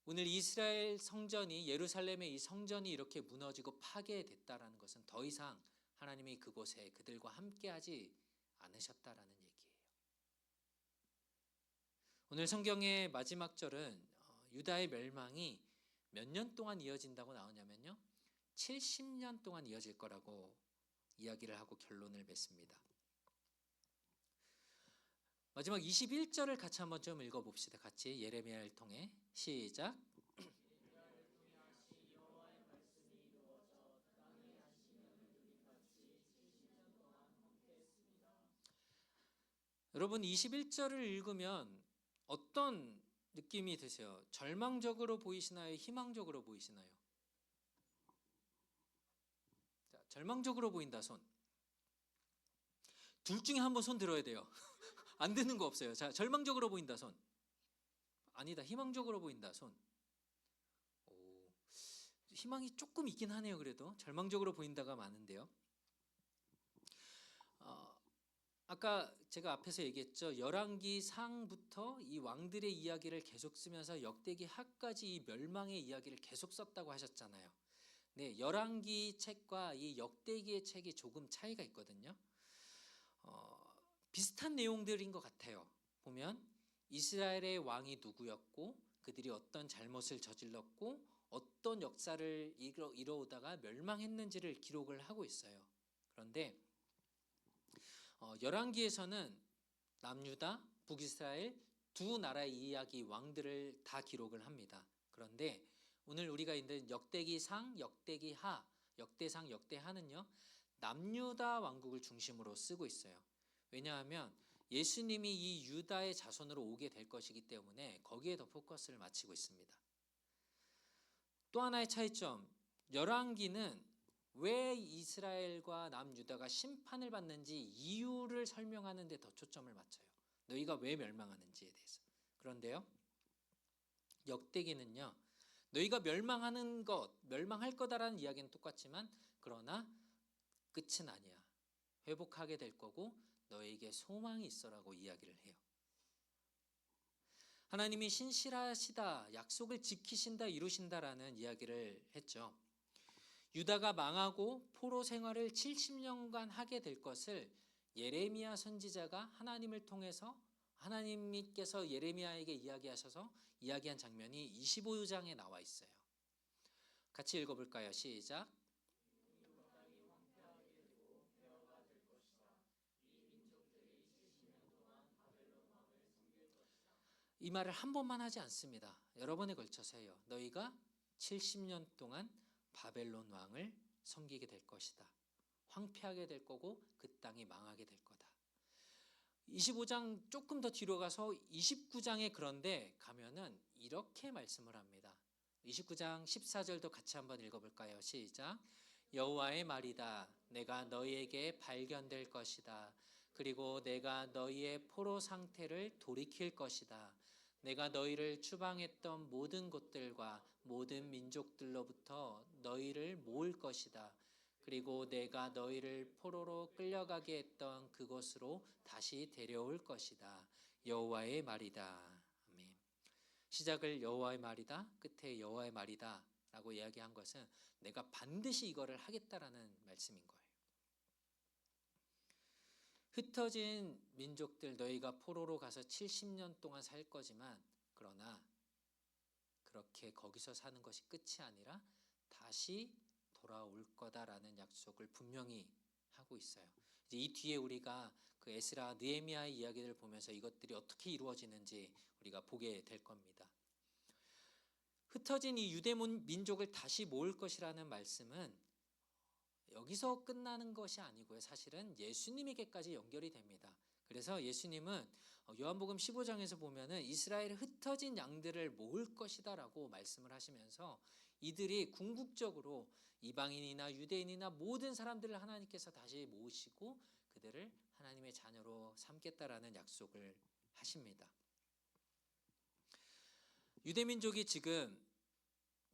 S1: 오늘 이스라엘 성전이, 예루살렘의 이 성전이 이렇게 무너지고 파괴됐다라는 것은 더 이상 하나님이 그곳에 그들과 함께하지 않으셨다라는 얘기예요. 오늘 성경의 마지막 절은 유다의 멸망이 몇 년 동안 이어진다고 나오냐면요, 70년 동안 이어질 거라고 이야기를 하고 결론을 맺습니다. 마지막 21절을 같이 한번 좀 읽어봅시다. 같이 예레미야를 통해 시작. 여러분 21절을 읽으면 어떤 느낌이 드세요? 절망적으로 보이시나요? 희망적으로 보이시나요? 자, 절망적으로 보인다 손. 둘 중에 한 번 손 들어야 돼요. 안 되는 거 없어요. 자, 절망적으로 보인다 손. 아니다, 희망적으로 보인다 손. 오, 희망이 조금 있긴 하네요. 그래도 절망적으로 보인다가 많은데요. 아까 제가 앞에서 얘기했죠. 열왕기 상부터 이 왕들의 이야기를 계속 쓰면서 역대기 하까지 이 멸망의 이야기를 계속 썼다고 하셨잖아요. 네, 열왕기 책과 이 역대기의 책이 조금 차이가 있거든요. 비슷한 내용들인 것 같아요. 보면 이스라엘의 왕이 누구였고 그들이 어떤 잘못을 저질렀고 어떤 역사를 이뤄오다가 멸망했는지를 기록을 하고 있어요. 그런데 열왕기에서는 남유다, 북이스라엘 두 나라의 이야기 왕들을 다 기록을 합니다. 그런데 오늘 우리가 있는 역대기상, 역대기하, 역대상, 역대하는요, 남유다 왕국을 중심으로 쓰고 있어요. 왜냐하면 예수님이 이 유다의 자손으로 오게 될 것이기 때문에 거기에 더 포커스를 맞추고 있습니다. 또 하나의 차이점, 열왕기는 왜 이스라엘과 남유다가 심판을 받는지 이유를 설명하는 데 더 초점을 맞춰요. 너희가 왜 멸망하는지에 대해서. 그런데요, 역대기는요, 너희가 멸망하는 것, 멸망할 거다라는 이야기는 똑같지만 그러나 끝은 아니야. 회복하게 될 거고 너에게 소망이 있어라고 이야기를 해요. 하나님이 신실하시다, 약속을 지키신다, 이루신다라는 이야기를 했죠. 유다가 망하고 포로 생활을 70년간 하게 될 것을 예레미야 선지자가 하나님을 통해서 하나님께서 예레미야에게 이야기하셔서 이야기한 장면이 25장에 나와 있어요. 같이 읽어볼까요? 시작. 이 말을 한 번만 하지 않습니다. 여러 번에 걸쳐서 해요. 너희가 70년 동안 바벨론 왕을 섬기게 될 것이다. 황폐하게 될 거고 그 땅이 망하게 될 거다. 25장 조금 더 뒤로 가서 29장에 그런데 가면은 이렇게 말씀을 합니다. 29장 14절도 같이 한번 읽어볼까요? 시작. 여호와의 말이다. 내가 너희에게 발견될 것이다. 그리고 내가 너희의 포로 상태를 돌이킬 것이다. 내가 너희를 추방했던 모든 곳들과 모든 민족들로부터 너희를 모을 것이다. 그리고 내가 너희를 포로로 끌려가게 했던 그곳으로 다시 데려올 것이다. 여호와의 말이다. 아멘. 시작을 여호와의 말이다, 끝에 여호와의 말이다 라고 이야기한 것은 내가 반드시 이거를 하겠다라는 말씀인 거예요. 흩어진 민족들, 너희가 포로로 가서 70년 동안 살 거지만 그러나 그렇게 거기서 사는 것이 끝이 아니라 다시 돌아올 거다라는 약속을 분명히 하고 있어요. 이제 이 뒤에 우리가 그 에스라, 느헤미야의 이야기를 보면서 이것들이 어떻게 이루어지는지 우리가 보게 될 겁니다. 흩어진 이 유대 민족을 다시 모을 것이라는 말씀은 여기서 끝나는 것이 아니고요. 사실은 예수님에게까지 연결이 됩니다. 그래서 예수님은 요한복음 15장에서 보면은 이스라엘의 흩어진 양들을 모을 것이다라고 말씀을 하시면서 이들이 궁극적으로 이방인이나 유대인이나 모든 사람들을 하나님께서 다시 모으시고 그들을 하나님의 자녀로 삼겠다라는 약속을 하십니다. 유대민족이 지금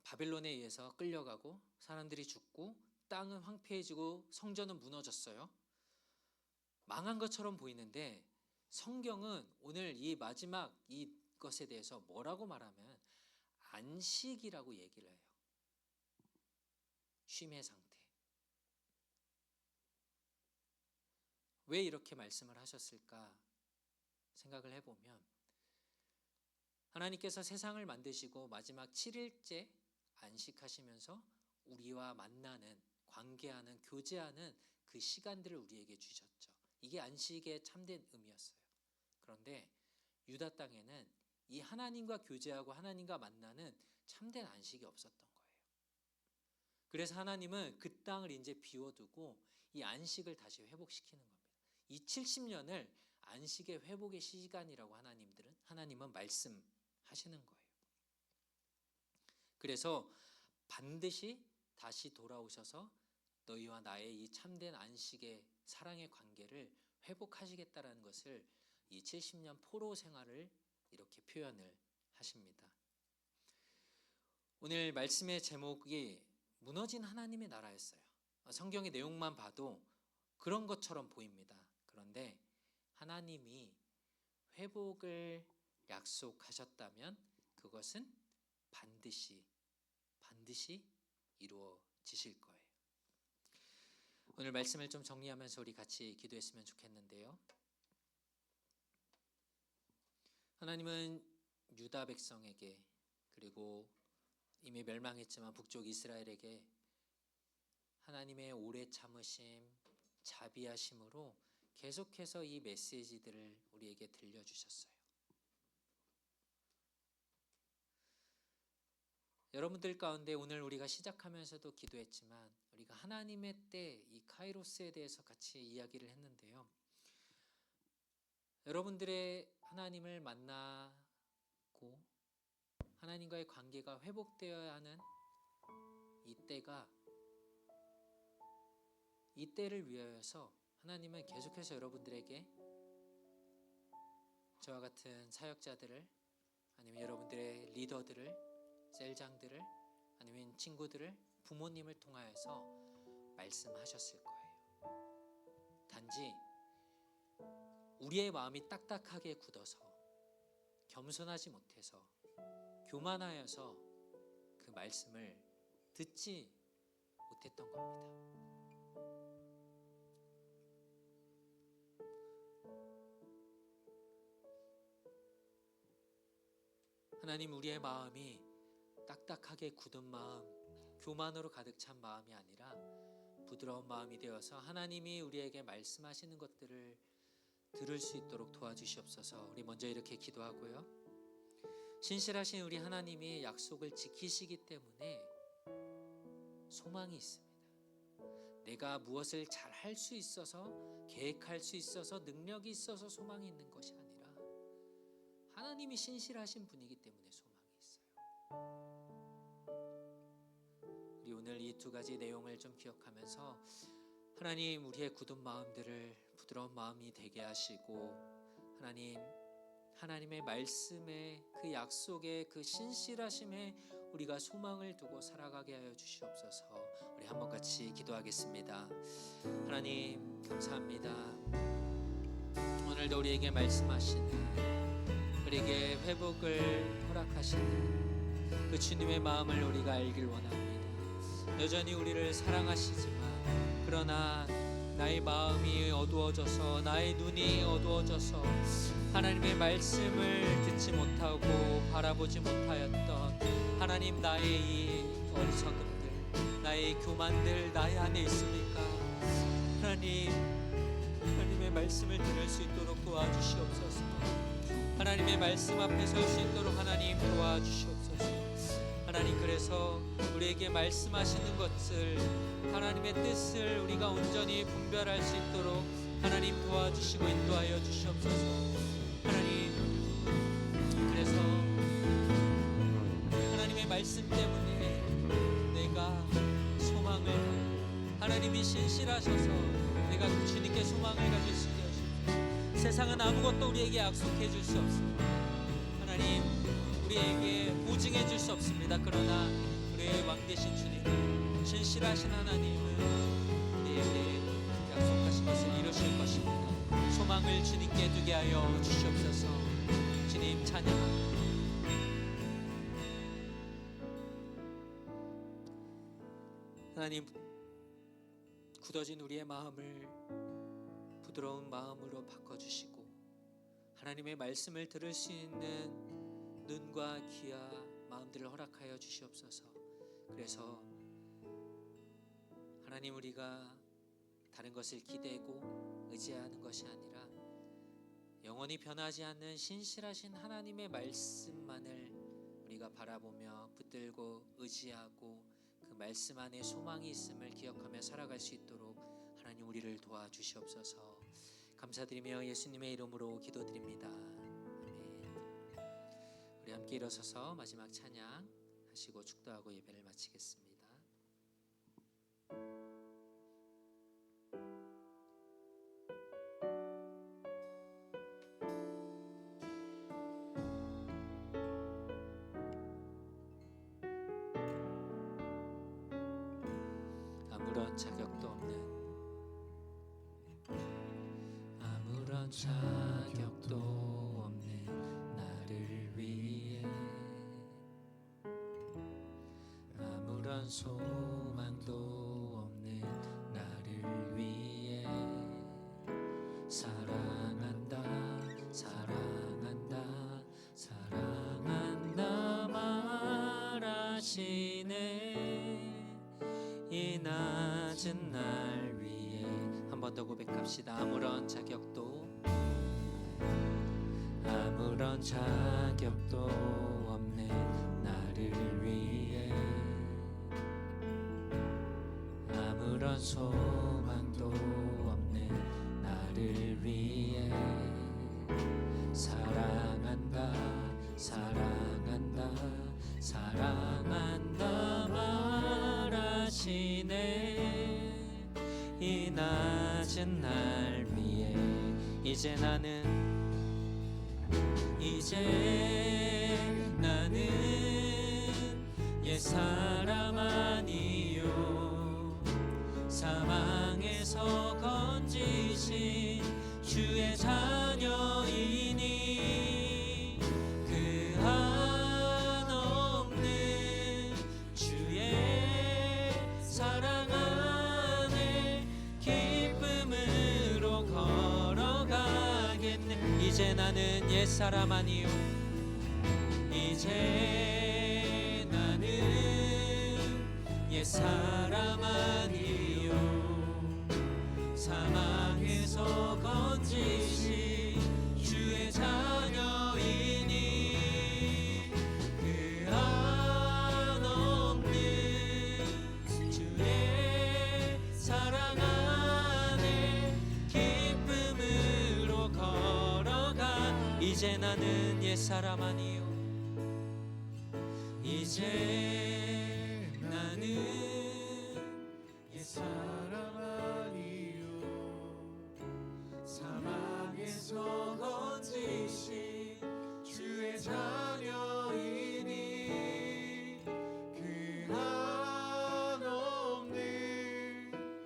S1: 바벨론에 의해서 끌려가고 사람들이 죽고 땅은 황폐해지고 성전은 무너졌어요. 망한 것처럼 보이는데 성경은 오늘 이 마지막 이것에 대해서 뭐라고 말하면 안식이라고 얘기를 해요. 쉼의 상태. 왜 이렇게 말씀을 하셨을까 생각을 해보면 하나님께서 세상을 만드시고 마지막 7일째 안식하시면서 우리와 만나는, 관계하는, 교제하는 그 시간들을 우리에게 주셨죠. 이게 안식의 참된 의미였어요. 그런데 유다 땅에는 이 하나님과 교제하고 하나님과 만나는 참된 안식이 없었던 거예요. 그래서 하나님은 그 땅을 이제 비워두고 이 안식을 다시 회복시키는 겁니다. 이 70년을 안식의 회복의 시간이라고 하나님은 말씀하시는 거예요. 그래서 반드시 다시 돌아오셔서 너희와 나의 이 참된 안식의 사랑의 관계를 회복하시겠다라는 것을 이 70년 포로 생활을 이렇게 표현을 하십니다. 오늘 말씀의 제목이 무너진 하나님의 나라였어요. 성경의 내용만 봐도 그런 것처럼 보입니다. 그런데 하나님이 회복을 약속하셨다면 그것은 반드시 이루어지실 거예요. 오늘 말씀을 좀 정리하면서 우리 같이 기도했으면 좋겠는데요. 하나님은 유다 백성에게 그리고 이미 멸망했지만 북쪽 이스라엘에게 하나님의 오래 참으심, 자비하심으로 계속해서 이 메시지들을 우리에게 들려주셨어요. 여러분들 가운데 오늘 우리가 시작하면서도 기도했지만 우리가 하나님의 때, 이 카이로스에 대해서 같이 이야기를 했는데요. 여러분들의 하나님을 만나고 하나님과의 관계가 회복되어야 하는 이 때를 위하여서 하나님은 계속해서 여러분들에게 저와 같은 사역자들을 아니면 여러분들의 리더들을 셀장들을 아니면 친구들을 부모님을 통하여서 말씀하셨을 거예요. 단지 우리의 마음이 딱딱하게 굳어서 겸손하지 못해서 교만하여서 그 말씀을 듣지 못했던 겁니다. 하나님, 우리의 마음이 딱딱하게 굳은 마음, 교만으로 가득 찬 마음이 아니라 부드러운 마음이 되어서 하나님이 우리에게 말씀하시는 것들을 들을 수 있도록 도와주시옵소서. 우리 먼저 이렇게 기도하고요. 신실하신 우리 하나님이 약속을 지키시기 때문에 소망이 있습니다. 내가 무엇을 잘 할 수 있어서, 계획할 수 있어서, 능력이 있어서 소망이 있는 것이 아니라 하나님이 신실하신 분이기 때문에 소망이 있어요. 우리 오늘 이 두 가지 내용을 좀 기억하면서 하나님, 우리의 굳은 마음들을 부드러운 마음이 되게 하시고 하나님의 말씀에, 그 약속에, 그 신실하심에 우리가 소망을 두고 살아가게 하여 주시옵소서. 우리 한번 같이 기도하겠습니다. 하나님, 감사합니다. 오늘도 우리에게 말씀하시는, 우리에게 회복을 허락하시는 그 주님의 마음을 우리가 알길 원합니다. 여전히 우리를 사랑하시지만 그러나 나의 마음이 어두워져서, 나의 눈이 어두워져서 하나님의 말씀을 듣지 못하고 바라보지 못하였던 하나님, 나의 이 어리석음들, 나의 교만들 나의 안에 있습니까? 하나님의 말씀을 들을 수 있도록 도와주시옵소서. 하나님의 말씀 앞에 설 수 있도록 하나님 도와주시옵소서. 하나님, 그래서 우리에게 말씀하시는 것을, 하나님의 뜻을 우리가 온전히 분별할 수 있도록 하나님 도와주시고 인도하여 주시옵소서. 하나님, 그래서 하나님의 말씀 때문에 내가 소망을, 하나님이 신실하셔서 내가 주님께 소망을 가질 수 있게 하시옵소서. 세상은 아무것도 우리에게 약속해 줄 수 없습니다. 하나님, 우리에게 보증해 줄 수 없습니다. 그러나 우리의 왕 되신 주님, 신실하신 하나님은 우리에게 약속하신 것을 이루실 것입니다. 소망을 주님께 두게 하여 주시옵소서. 주님 찬양합니다. 하나님, 굳어진 우리의 마음을 부드러운 마음으로 바꿔주시고 하나님의 말씀을 들을 수 있는 눈과 귀와 마음들을 허락하여 주시옵소서. 그래서 하나님, 우리가 다른 것을 기대고 의지하는 것이 아니라 영원히 변하지 않는 신실하신 하나님의 말씀만을 우리가 바라보며 붙들고 의지하고 그 말씀 안에 소망이 있음을 기억하며 살아갈 수 있도록 하나님 우리를 도와주시옵소서. 감사드리며 예수님의 이름으로 기도드립니다. 아멘. 우리 함께 일어서서 마지막 찬양 하시고 축도하고 예배를 마치겠습니다. 아무런 자격도 없는, 아무런 자격도 없는 나를 위해, 아무런 소망도 없는 나를 위해 사랑한다, 사랑한다, 사랑한다 말하시네. 이 낮은 날 위해 한 번 더 고백합시다. 아무런 자격도, 아무런 자격도 없는 나를 위해, 아무런 소망도 없는 나를 위해 사랑한다, 사랑한다, 사랑한다 말하시네. 이 낮은 날 위해 이제 나는 옛사람 아니요, 사망에서 건지신 주의 자녀이니 그 한없는 주의 사랑 안에 기쁨으로 걸어가겠네. 이제 나는 옛사람 아니요, 이제 나는 옛사람 아니요, 사망에서 건지신 주의 자녀이니 그 한없는 주의 사랑 안에 기쁨으로 걸어가. 이제 나는 옛사람 아니요, 이제 나는 옛사람 아니요, 사망에서 건지신 주의 자녀이니 그 한없는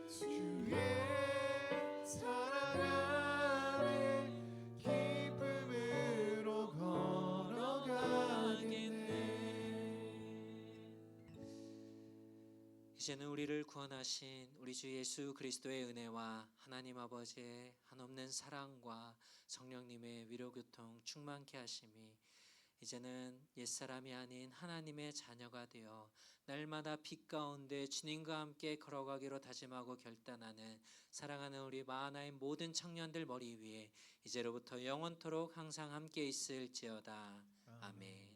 S1: 주의 사랑 안에 기쁨으로 걸어가겠네. 이제는 우리를 구원하신 우리 주 예수 그리스도의 은혜와 하나님 아버지의 한없는 사랑과 성령님의 위로교통 충만케 하심이 이제는 옛사람이 아닌 하나님의 자녀가 되어 날마다 빛 가운데 주님과 함께 걸어가기로 다짐하고 결단하는 사랑하는 우리 마하나의 모든 청년들 머리 위에 이제로부터 영원토록 항상 함께 있을지어다. 아멘.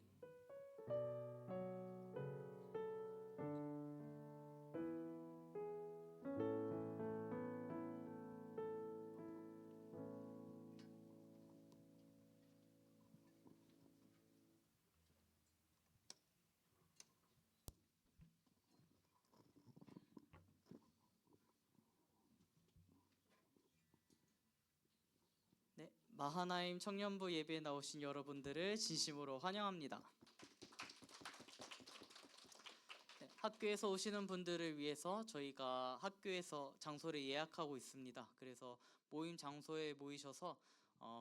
S5: 마하나임 청년부 예배에 나오신 여러분들을 진심으로 환영합니다. 네, 학교에서 오시는 분들을 위해서 저희가 학교에서 장소를 예약하고 있습니다. 그래서 모임 장소에 모이셔서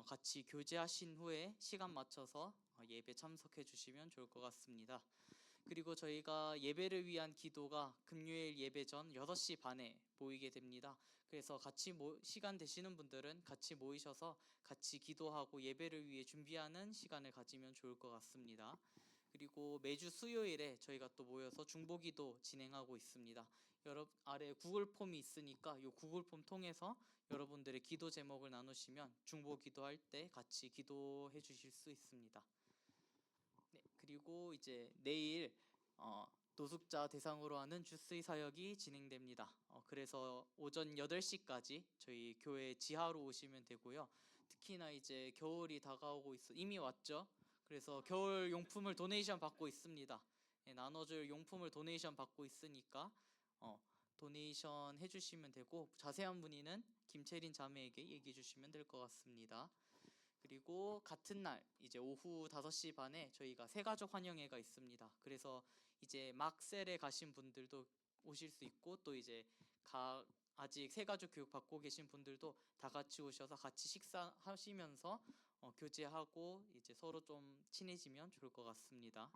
S5: 같이 교제하신 후에 시간 맞춰서 예배 참석해 주시면 좋을 것 같습니다. 그리고 저희가 예배를 위한 기도가 금요일 예배 전 6시 반에 모이게 됩니다. 그래서 같이 시간 되시는 분들은 같이 모이셔서 같이 기도하고 예배를 위해 준비하는 시간을 가지면 좋을 것 같습니다. 그리고 매주 수요일에 저희가 또 모여서 중보기도 진행하고 있습니다. 아래 구글 폼이 있으니까 이 구글 폼 통해서 여러분들의 기도 제목을 나누시면 중보기도할 때 같이 기도해 주실 수 있습니다. 네, 그리고 이제 내일 노숙자 대상으로 하는 주스의 사역이 진행됩니다. 그래서 오전 8시까지 저희 교회 지하로 오시면 되고요. 특히나 이제 겨울이 다가오고 이미 왔죠. 그래서 겨울 용품을 도네이션 받고 있습니다. 예, 나눠줄 용품을 도네이션 받고 있으니까 도네이션 해주시면 되고 자세한 문의는 김채린 자매에게 얘기해 주시면 될 것 같습니다. 그리고 같은 날 이제 오후 5시 반에 저희가 새가족 환영회가 있습니다. 그래서 이제 막 셀에 가신 분들도 오실 수 있고 또 이제 아직 새가족 교육 받고 계신 분들도 다 같이 오셔서 같이 식사하시면서 교제하고 이제 서로 좀 친해지면 좋을 것 같습니다.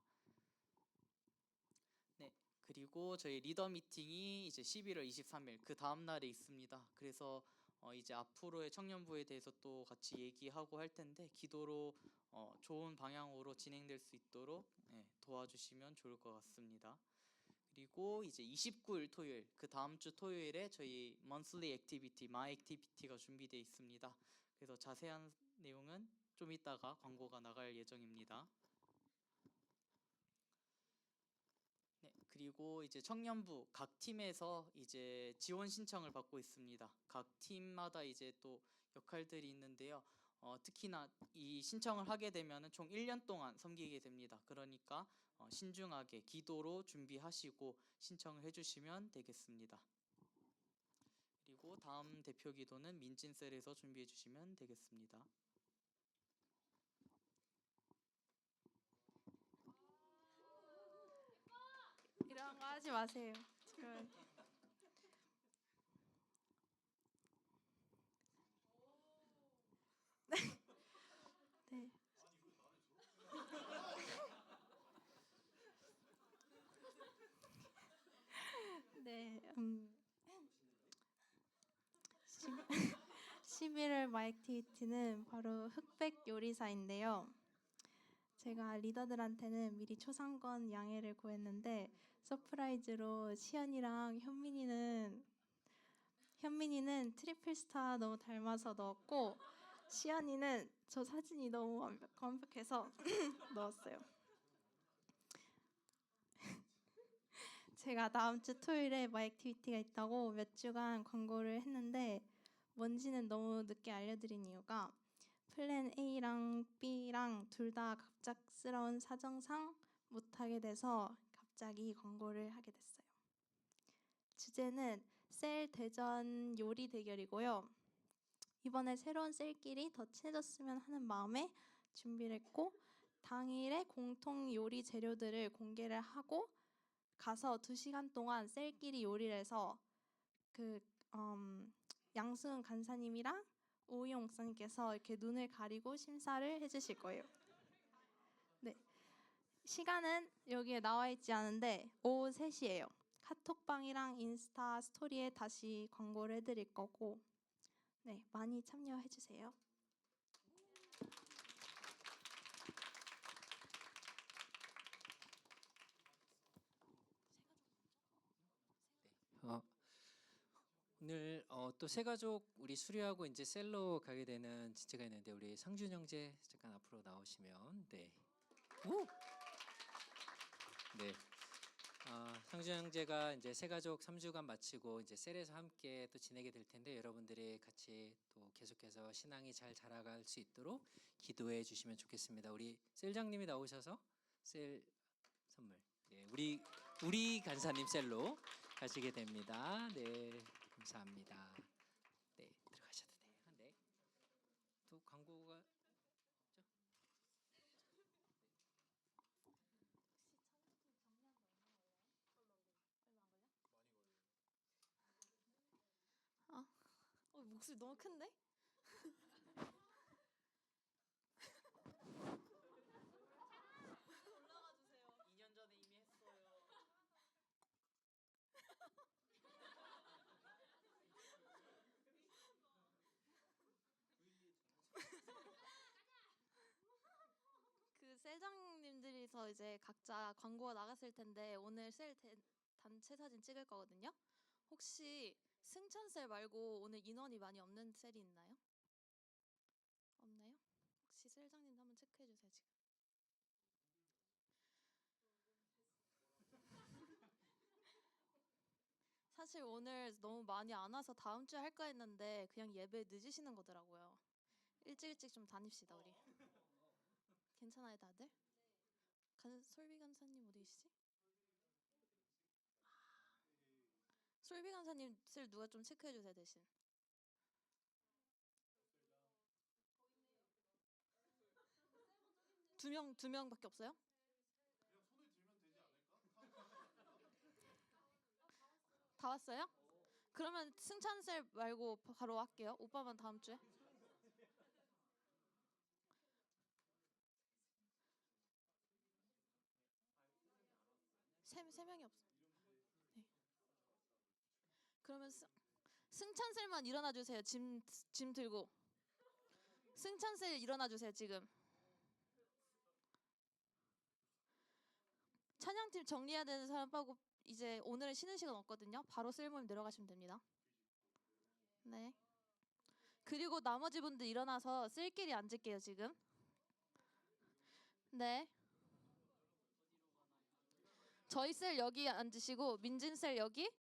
S5: 네, 그리고 저희 리더 미팅이 이제 11월 23일 그 다음 날에 있습니다. 그래서 이제 앞으로의 청년부에 대해서 또 같이 얘기하고 할 텐데 기도로 좋은 방향으로 진행될 수 있도록 도와주시면 좋을 것 같습니다. 그리고 이제 29일 토요일 그 다음 주 토요일에 저희 monthly activity, my activity가 준비되어 있습니다. 그래서 자세한 내용은 좀 이따가 광고가 나갈 예정입니다. 네, 그리고 이제 청년부 각 팀에서 이제 지원 신청을 받고 있습니다. 각 팀마다 이제 또 역할들이 있는데요. 특히나 이 신청을 하게 되면은 총 1년 동안 섬기게 됩니다. 그러니까 신중하게 기도로 준비하시고 신청을 해주시면 되겠습니다. 그리고 다음 대표 기도는 민진셀에서 준비해 주시면 되겠습니다.
S3: 이런 거 하지 마세요. 지금 네. 네. 11월 마이티티는 바로 흑백 요리사인데요. 제가 리더들한테는 미리 초상권 양해를 구했는데 서프라이즈로 시연이랑 현민이는 트리플 스타 너무 닮아서 넣었고 시연이는 저 사진이 너무 완벽해서 넣었어요. 제가 다음 주 토요일에 마이액티비티가 있다고 몇 주간 광고를 했는데 뭔지는 너무 늦게 알려드린 이유가 플랜 A랑 B랑 둘 다 갑작스러운 사정상 못하게 돼서 갑자기 광고를 하게 됐어요. 주제는 셀 대전 요리 대결이고요. 이번에 새로운 셀끼리 더 친해졌으면 하는 마음에 준비를 했고 당일에 공통 요리 재료들을 공개를 하고 가서 2시간 동안 셀끼리 요리를 해서 양승은 간사님이랑 오희영 목사님께서 이렇게 눈을 가리고 심사를 해주실 거예요. 네, 시간은 여기에 나와 있지 않은데 오후 3시예요. 카톡방이랑 인스타 스토리에 다시 광고를 해드릴 거고 네, 많이 참여해 주세요.
S1: 오늘 또 새가족 우리 수료하고 이제 셀로 가게 되는 지체가 있는데 우리 상준 형제 잠깐 앞으로 나오시면 네. 오! 네. 상준 형제가 이제 새가족 3주간 마치고 이제 셀에서 함께 또 지내게 될 텐데 여러분들이 같이 또 계속해서 신앙이 잘 자라갈 수 있도록 기도해 주시면 좋겠습니다. 우리 셀장님이 나오셔서 셀 선물. 네, 우리 간사님 셀로 가시게 됩니다. 네. 감사합니다. 네, 들어가셔도 돼요. 네. 또 광고가
S3: 목소리 너무 큰데?
S5: 2년 전에 이미 했어요.
S3: 그 셀장님들이서 이제 각자 광고가 나갔을 텐데 오늘 단체 사진 찍을 거거든요. 혹시 승천셀 말고 오늘 인원이 많이 없는 셀이 있나요? 없나요? 혹시 셀장님도 한번 체크해 주세요 지금. 사실 오늘 너무 많이 안 와서 다음 주에 할까 했는데 그냥 예배 늦으시는 거더라고요. 일찍 좀 다닙시다 우리. 괜찮아요 다들? 솔비 간사님 어디 계시지? 솔비 간사님 셀 누가 좀 체크해 주세요 대신. 두 명밖에 없어요? 다 왔어요? 그러면 승찬셀 말고 바로 할게요. 오빠만 다음 주에. 세 명이 없어. 네. 그러면 승찬셀만 일어나 주세요. 짐 들고. 승찬셀 일어나 주세요 지금. 찬양팀 정리해야 되는 사람 빼고 이제 오늘은 쉬는 시간 없거든요. 바로 쓸모임 내려가시면 됩니다. 네. 그리고 나머지 분들 일어나서 쓸끼리 앉을게요 지금. 네. 저희 셀 여기 앉으시고 민진 셀 여기.